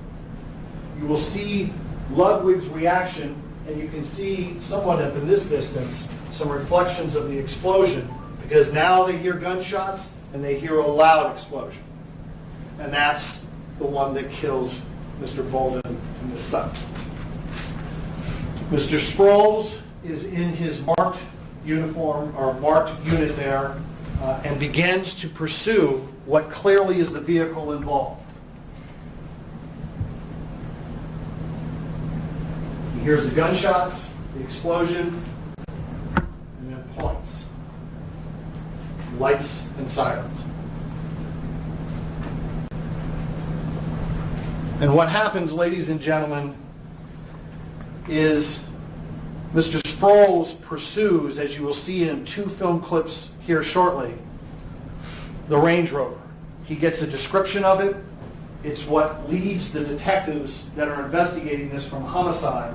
You will see Ludwig's reaction, and you can see somewhat up in this distance some reflections of the explosion, because now they hear gunshots and they hear a loud explosion. And that's the one that kills Mr. Bolden and Ms. Sutton. Mr. Sproles is in his marked uniform, or marked unit there, and begins to pursue what clearly is the vehicle involved. He hears the gunshots, the explosion, and then points. Lights and sirens. And what happens, ladies and gentlemen, is Mr. Sproles pursues, as you will see in 2 film clips here shortly, the Range Rover. He gets a description of it. It's what leads the detectives that are investigating this from homicide,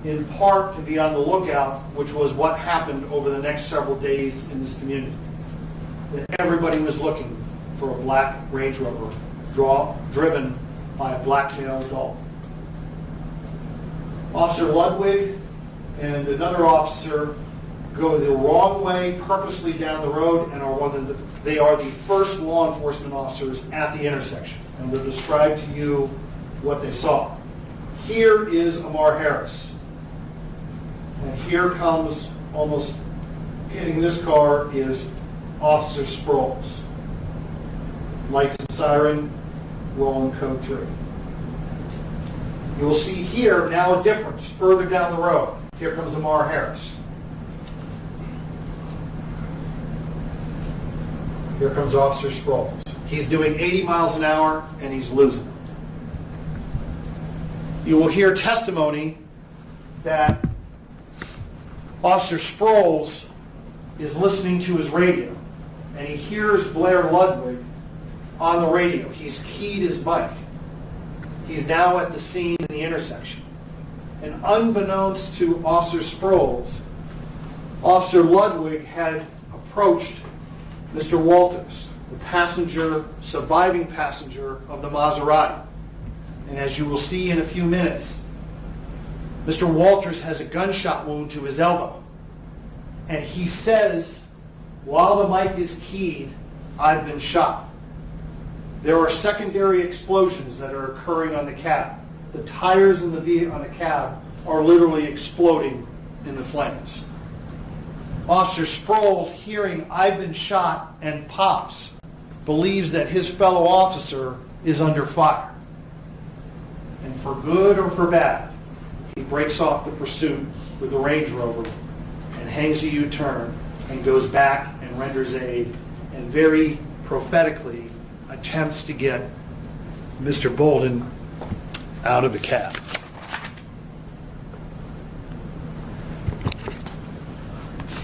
in part to be on the lookout, which was what happened over the next several days in this community. That everybody was looking for a black Range Rover driven by a black male adult. Officer Ludwig and another officer go the wrong way purposely down the road and they are the first law enforcement officers at the intersection. And they'll describe to you what they saw. Here is Ammar Harris. And here comes, almost hitting this car, is Officer Sproles. Lights and siren, rolling code 3. You will see here now a difference further down the road. Here comes Ammar Harris. Here comes Officer Sproles. He's doing 80 miles an hour and he's losing it. You will hear testimony that Officer Sproles is listening to his radio and he hears Blair Ludwig on the radio. He's keyed his mic. He's now at the scene in the intersection. And unbeknownst to Officer Sproles, Officer Ludwig had approached Mr. Walters, the surviving passenger of the Maserati. And as you will see in a few minutes, Mr. Walters has a gunshot wound to his elbow. And he says, while the mic is keyed, "I've been shot." There are secondary explosions that are occurring on the cab. The tires on the cab are literally exploding in the flames. Officer Sproles, hearing "I've been shot" and pops, believes that his fellow officer is under fire. And for good or for bad, he breaks off the pursuit with the Range Rover and hangs a U-turn and goes back and renders aid and very prophetically attempts to get Mr. Bolden out of the cab.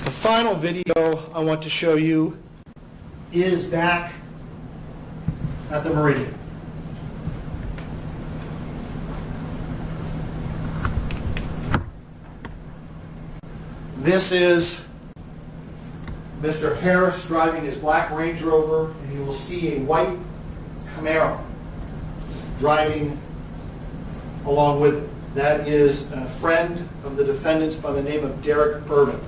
The final video I want to show you is back at the Meridian. This is Mr. Harris driving his black Range Rover, and you will see a white Camaro driving along with it. That is a friend of the defendant's by the name of Derek Bourbon.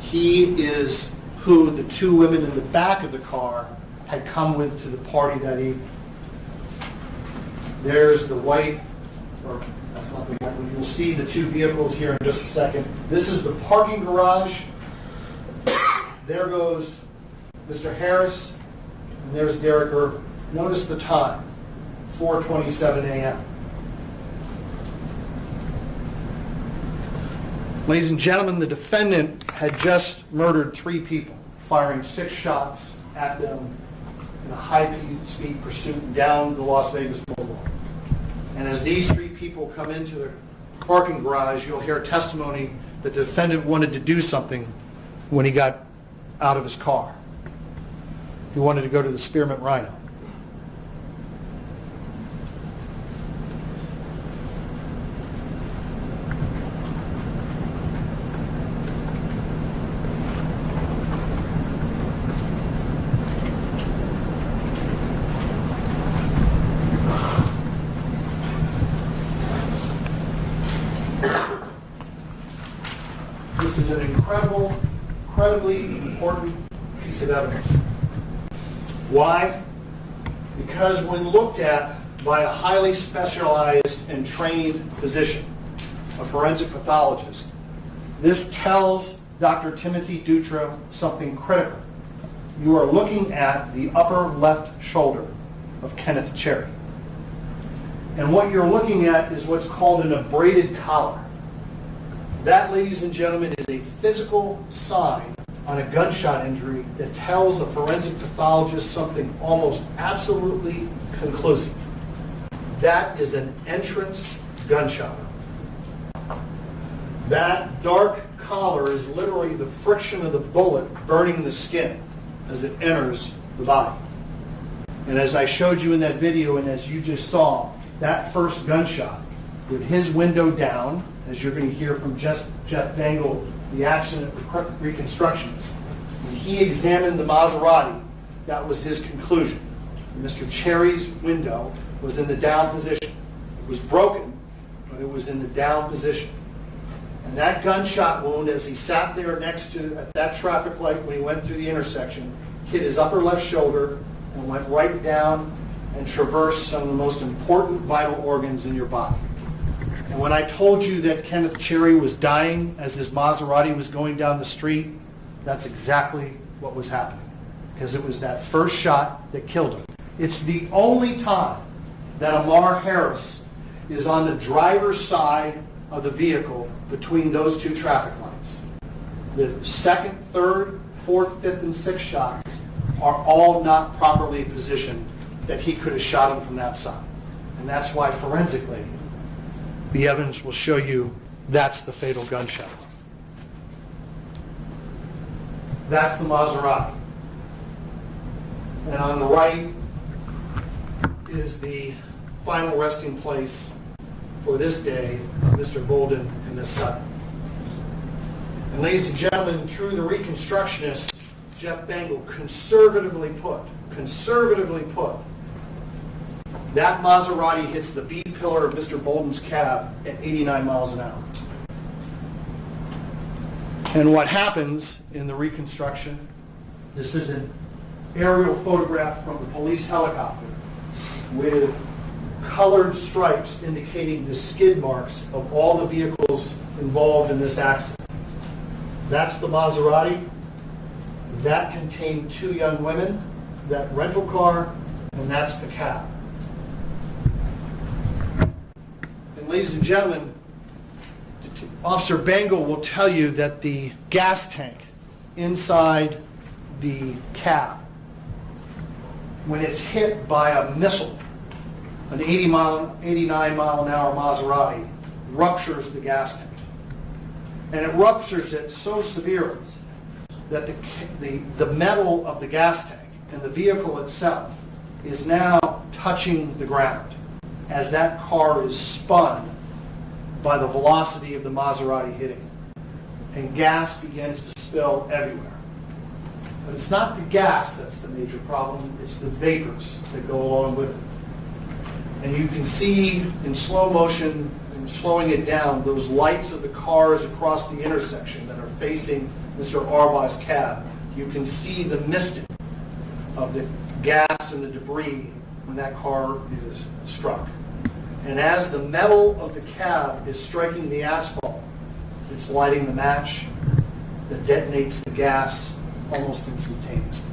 He is who the 2 women in the back of the car had come with to the party that evening. There's the white, or that's not the white one. You'll see the 2 vehicles here in just a second. This is the parking garage. There goes Mr. Harris, and there's Derek Bourbon. Notice the time, 4:27 a.m. Ladies and gentlemen, the defendant had just murdered 3 people, firing 6 shots at them in a high-speed pursuit down the Las Vegas Boulevard. And as these 3 people come into the parking garage, you'll hear testimony that the defendant wanted to do something when he got out of his car. He wanted to go to the Spearmint Rhino. This is an incredibly important piece of evidence. Why? Because when looked at by a highly specialized and trained physician, a forensic pathologist, this tells Dr. Timothy Dutra something critical. You are looking at the upper left shoulder of Kenneth Cherry. And what you're looking at is what's called an abraded collar. That, ladies and gentlemen, is a physical sign on a gunshot injury that tells a forensic pathologist something almost absolutely conclusive. That is an entrance gunshot. That dark collar is literally the friction of the bullet burning the skin as it enters the body. And as I showed you in that video, and as you just saw, that first gunshot with his window down, as you're going to hear from Jeff Bangle, the accident reconstructionist, when he examined the Maserati, that was his conclusion. Mr. Cherry's window was in the down position. It was broken, but it was in the down position. And that gunshot wound, as he sat there next to at that traffic light when he went through the intersection, hit his upper left shoulder and went right down and traversed some of the most important vital organs in your body. And when I told you that Kenneth Cherry was dying as his Maserati was going down the street, that's exactly what was happening. Because it was that first shot that killed him. It's the only time that Ammar Harris is on the driver's side of the vehicle between those two traffic lights. The second, third, fourth, fifth, and sixth shots are all not properly positioned that he could have shot him from that side. And that's why forensically, the evidence will show you that's the fatal gunshot. That's the Maserati. And on the right is the final resting place for this day of Mr. Bolden and Miss Sutton. And ladies and gentlemen, through the reconstructionist, Jeff Bangle conservatively put, that Maserati hits the B pillar of Mr. Bolden's cab at 89 miles an hour. And what happens in the reconstruction, this is an aerial photograph from the police helicopter with colored stripes indicating the skid marks of all the vehicles involved in this accident. That's the Maserati. That contained two young women, that rental car, and that's the cab. And ladies and gentlemen, Officer Bangle will tell you that the gas tank inside the cab, when it's hit by a missile, an 89 mile an hour Maserati, ruptures the gas tank. And it ruptures it so severely that the metal of the gas tank and the vehicle itself is now touching the ground as that car is spun by the velocity of the Maserati hitting. And gas begins to spill everywhere. But it's not the gas that's the major problem, it's the vapors that go along with it. And you can see in slow motion, and slowing it down, those lights of the cars across the intersection that are facing Mr. Arbaugh's cab. You can see the misting of the gas and the debris when that car is struck. And as the metal of the cab is striking the asphalt, it's lighting the match that detonates the gas almost instantaneously.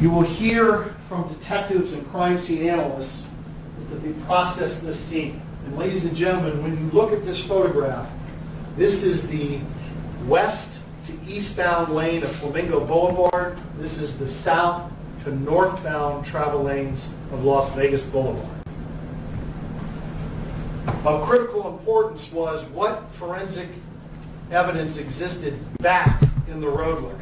You will hear from detectives and crime scene analysts that they processed this scene. And ladies and gentlemen, when you look at this photograph, this is the west to eastbound lane of Flamingo Boulevard. This is the south to northbound travel lanes of Las Vegas Boulevard. Of critical importance was what forensic evidence existed back in the roadway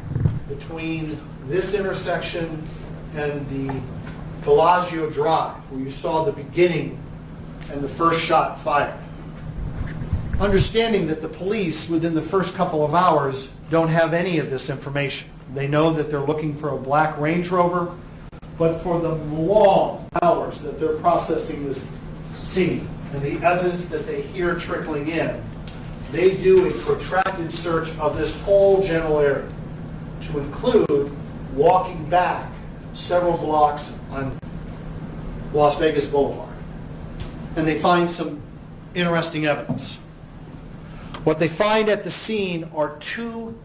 between this intersection and the Bellagio Drive, where you saw the beginning and the first shot fired. Understanding that the police, within the first couple of hours, don't have any of this information. They know that they're looking for a black Range Rover, but for the long hours that they're processing this scene and the evidence that they hear trickling in, they do a protracted search of this whole general area to include walking back several blocks on Las Vegas Boulevard. And they find some interesting evidence. What they find at the scene are two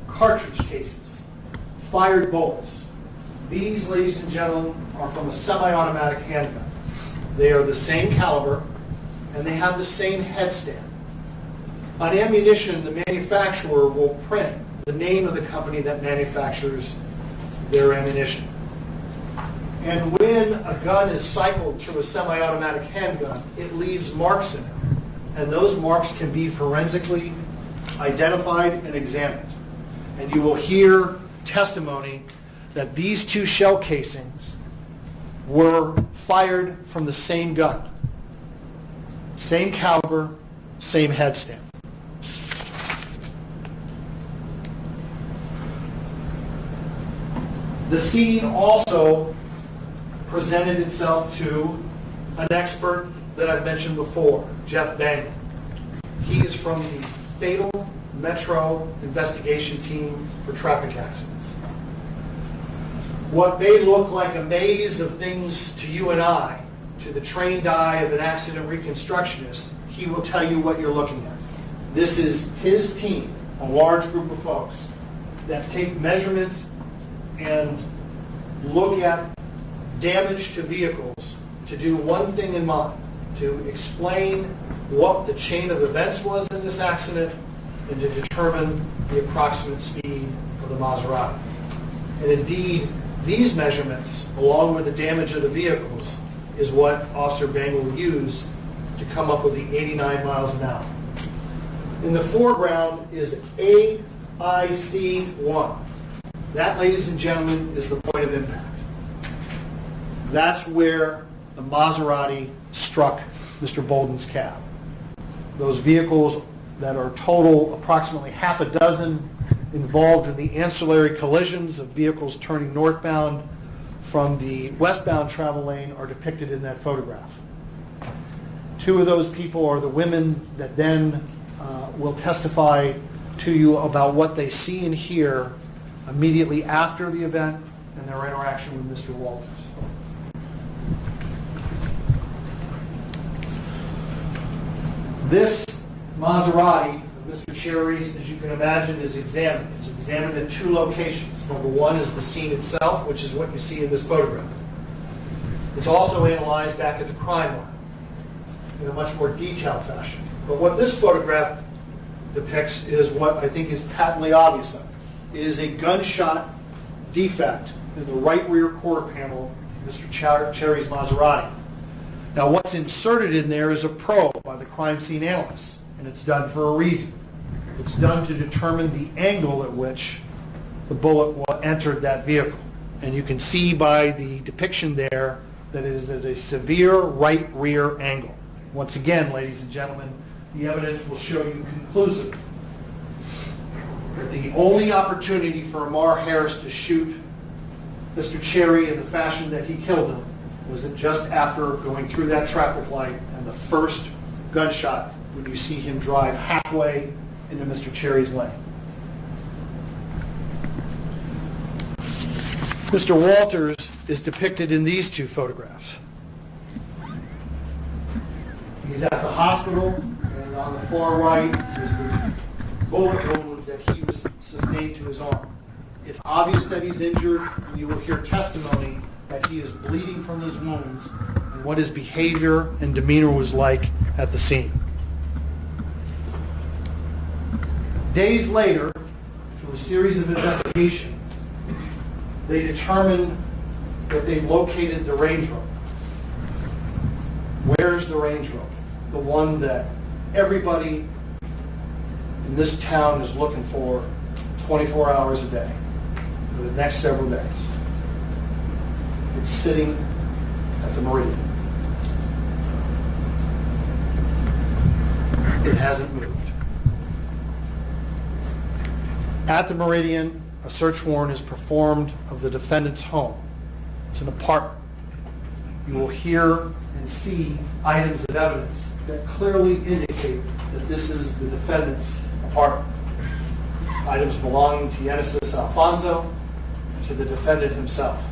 cartridge cases, fired bullets. These, ladies and gentlemen, are from a semi-automatic handgun. They are the same caliber, and they have the same headstand. On ammunition, the manufacturer will print the name of the company that manufactures their ammunition. And when a gun is cycled through a semi-automatic handgun, it leaves marks in it. And those marks can be forensically identified and examined. And you will hear testimony that these two shell casings were fired from the same gun. Same caliber, same head stamp. The scene also presented itself to an expert that I've mentioned before, Jeff Bangle. He is from the Fatal Metro Investigation Team for Traffic Accidents. What may look like a maze of things to you and I, to the trained eye of an accident reconstructionist, he will tell you what you're looking at. This is his team, a large group of folks that take measurements and look at damage to vehicles to do one thing in mind, to explain what the chain of events was in this accident and to determine the approximate speed of the Maserati. And indeed, these measurements, along with the damage of the vehicles, is what Officer Bangle used to come up with the 89 miles an hour. In the foreground is AIC-1. That, ladies and gentlemen, is the point of impact. That's where the Maserati struck Mr. Bolden's cab. Those vehicles that are total approximately half a dozen involved in the ancillary collisions of vehicles turning northbound from the westbound travel lane are depicted in that photograph. Two of those people are the women that then will testify to you about what they see and hear immediately after the event and their interaction with Mr. Walters. This Maserati, Mr. Cherry's, as you can imagine, is examined. It's examined at two locations. Number one is the scene itself, which is what you see in this photograph. It's also analyzed back at the crime line in a much more detailed fashion. But what this photograph depicts is what I think is patently obvious of it. It is a gunshot defect in the right rear quarter panel of Mr. Cherry's Maserati. Now, what's inserted in there is a probe by the crime scene analysts, and it's done for a reason. It's done to determine the angle at which the bullet entered that vehicle. And you can see by the depiction there that it is at a severe right rear angle. Once again, ladies and gentlemen, the evidence will show you conclusively that the only opportunity for Ammar Harris to shoot Mr. Cherry in the fashion that he killed him was that just after going through that traffic light and the first gunshot when you see him drive halfway into Mr. Cherry's lane. Mr. Walters is depicted in these two photographs. He's at the hospital, and on the far right is the bullet wound that he was sustained to his arm. It's obvious that he's injured, and you will hear testimony that he is bleeding from those wounds and what his behavior and demeanor was like at the scene. Days later, through a series of investigations, they determined that they located the Range Rover. Where's the Range Rover? The one that everybody in this town is looking for 24 hours a day for the next several days. It's sitting at the Meridian. It hasn't moved. At the Meridian, a search warrant is performed of the defendant's home. It's an apartment. You will hear and see items of evidence that clearly indicate that this is the defendant's apartment. Items belonging to Genesis Alfonso, to the defendant himself.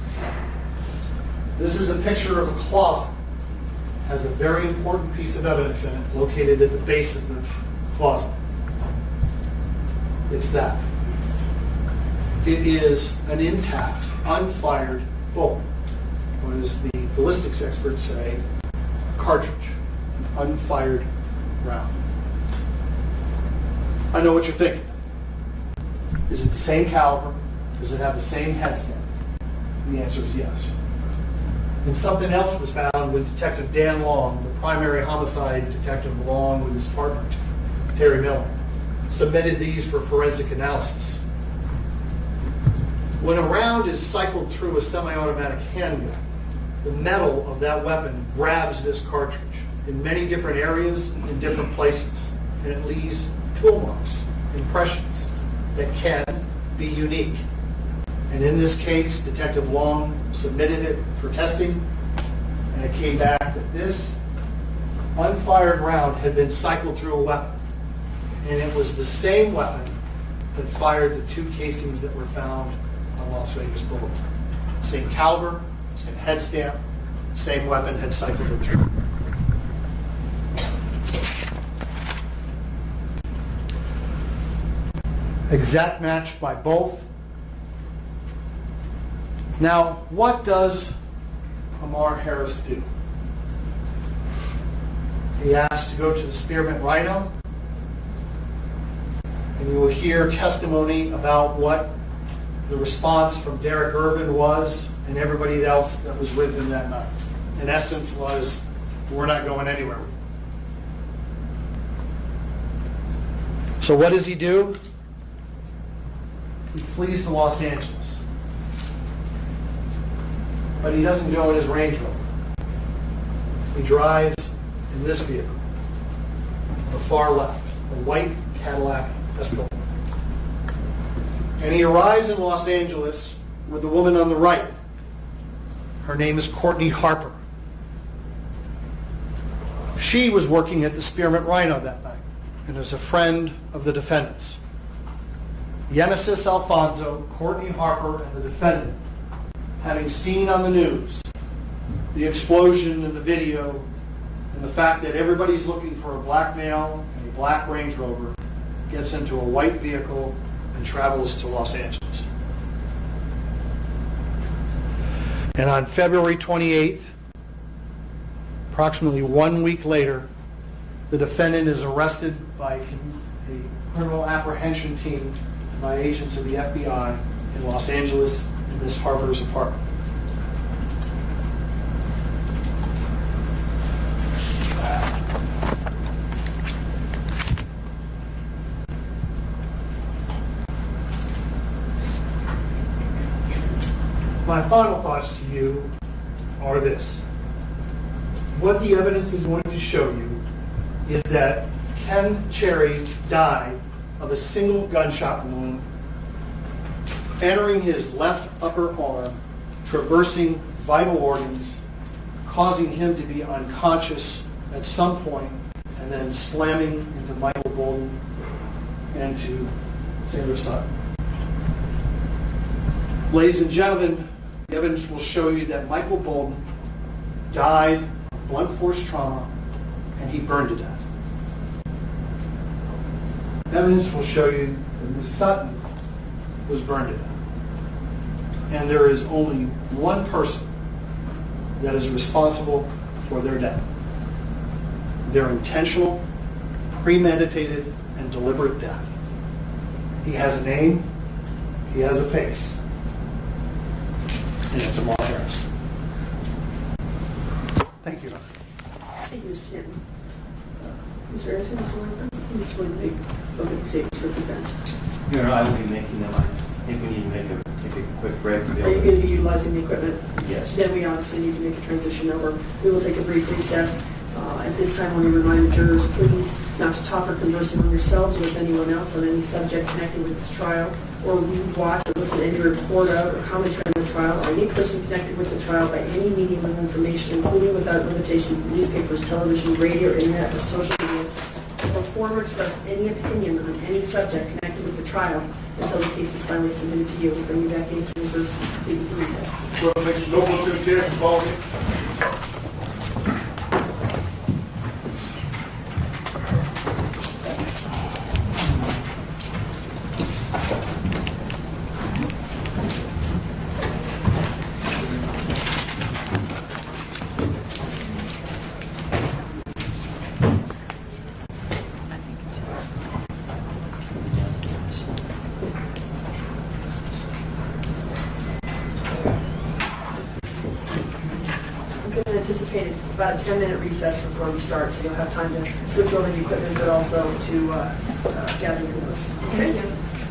This is a picture of a closet. It has a very important piece of evidence in it located at the base of the closet. It's that. It is an intact, unfired bullet, or as the ballistics experts say, a cartridge, an unfired round. I know what you're thinking. Is it the same caliber? Does it have the same head stamp? The answer is yes. And something else was found when Detective Dan Long, the primary homicide detective, along with his partner, Terry Miller, submitted these for forensic analysis. When a round is cycled through a semi-automatic handgun, the metal of that weapon grabs this cartridge in many different areas, in different places, and it leaves tool marks, impressions that can be unique. And in this case, Detective Long submitted it for testing, and it came back that this unfired round had been cycled through a weapon, and it was the same weapon that fired the 2 casings that were found on Las Vegas Boulevard. Same caliber, same head stamp, same weapon had cycled it through. Exact match by both. Now, what does Ammar Harris do? He asked to go to the Spearmint Rhino, and you will hear testimony about what the response from Derek Irvin was and everybody else that was with him that night. In essence, was, we're not going anywhere. So what does he do? He flees to Los Angeles. But he doesn't go in his Range Rover. He drives in this vehicle, on the far left, a white Cadillac Escalade. And he arrives in Los Angeles with the woman on the right. Her name is Courtney Harper. She was working at the Spearmint Rhino that night and is a friend of the defendants. Genesis Alfonso, Courtney Harper, and the defendant, having seen on the news the explosion in the video and the fact that everybody's looking for a black male and a black Range Rover, gets into a white vehicle and travels to Los Angeles. And on February 28th, approximately 1 week later, the defendant is arrested by a criminal apprehension team by agents of the FBI in Los Angeles in Miss Harper's apartment. My final thoughts to you are this. What the evidence is going to show you is that Ken Cherry died of a single gunshot wound entering his left upper arm, traversing vital organs, causing him to be unconscious at some point, and then slamming into Michael Bolden and to Sandra Sutton. Ladies and gentlemen, the evidence will show you that Michael Bolden died of blunt force trauma and he burned to death. Evidence will show you that Ms. Sutton was burned to death. And there is only one person that is responsible for their death. Their intentional, premeditated, and deliberate death. He has a name, he has a face, and it's Ammar Harris. Thank you. Thank you, Mr. Chairman. Mr. Anderson, Mr. Warren, you just want to make opening statements for defense. Your Honor, I will be making them. I think we need to take a quick break. Are you going to be utilizing the equipment? Yes. Then we obviously need to make a transition over. We will take a brief recess. At this time, I want to remind the jurors, please, not to talk or converse among yourselves or with anyone else on any subject connected with this trial, or read, watch, or listen to any report of or commentary on the trial, or any person connected with the trial by any medium of information, including without limitation newspapers, television, radio, internet, or social media, or form or express any opinion on any subject connected with the trial until the case is finally submitted to you. We'll bring you back into the recess. Well, next, no one's in the chair, follow me. with an anticipated about a 10-minute recess before we start, so you'll have time to switch over the equipment, but also to gather your notes. Thank you.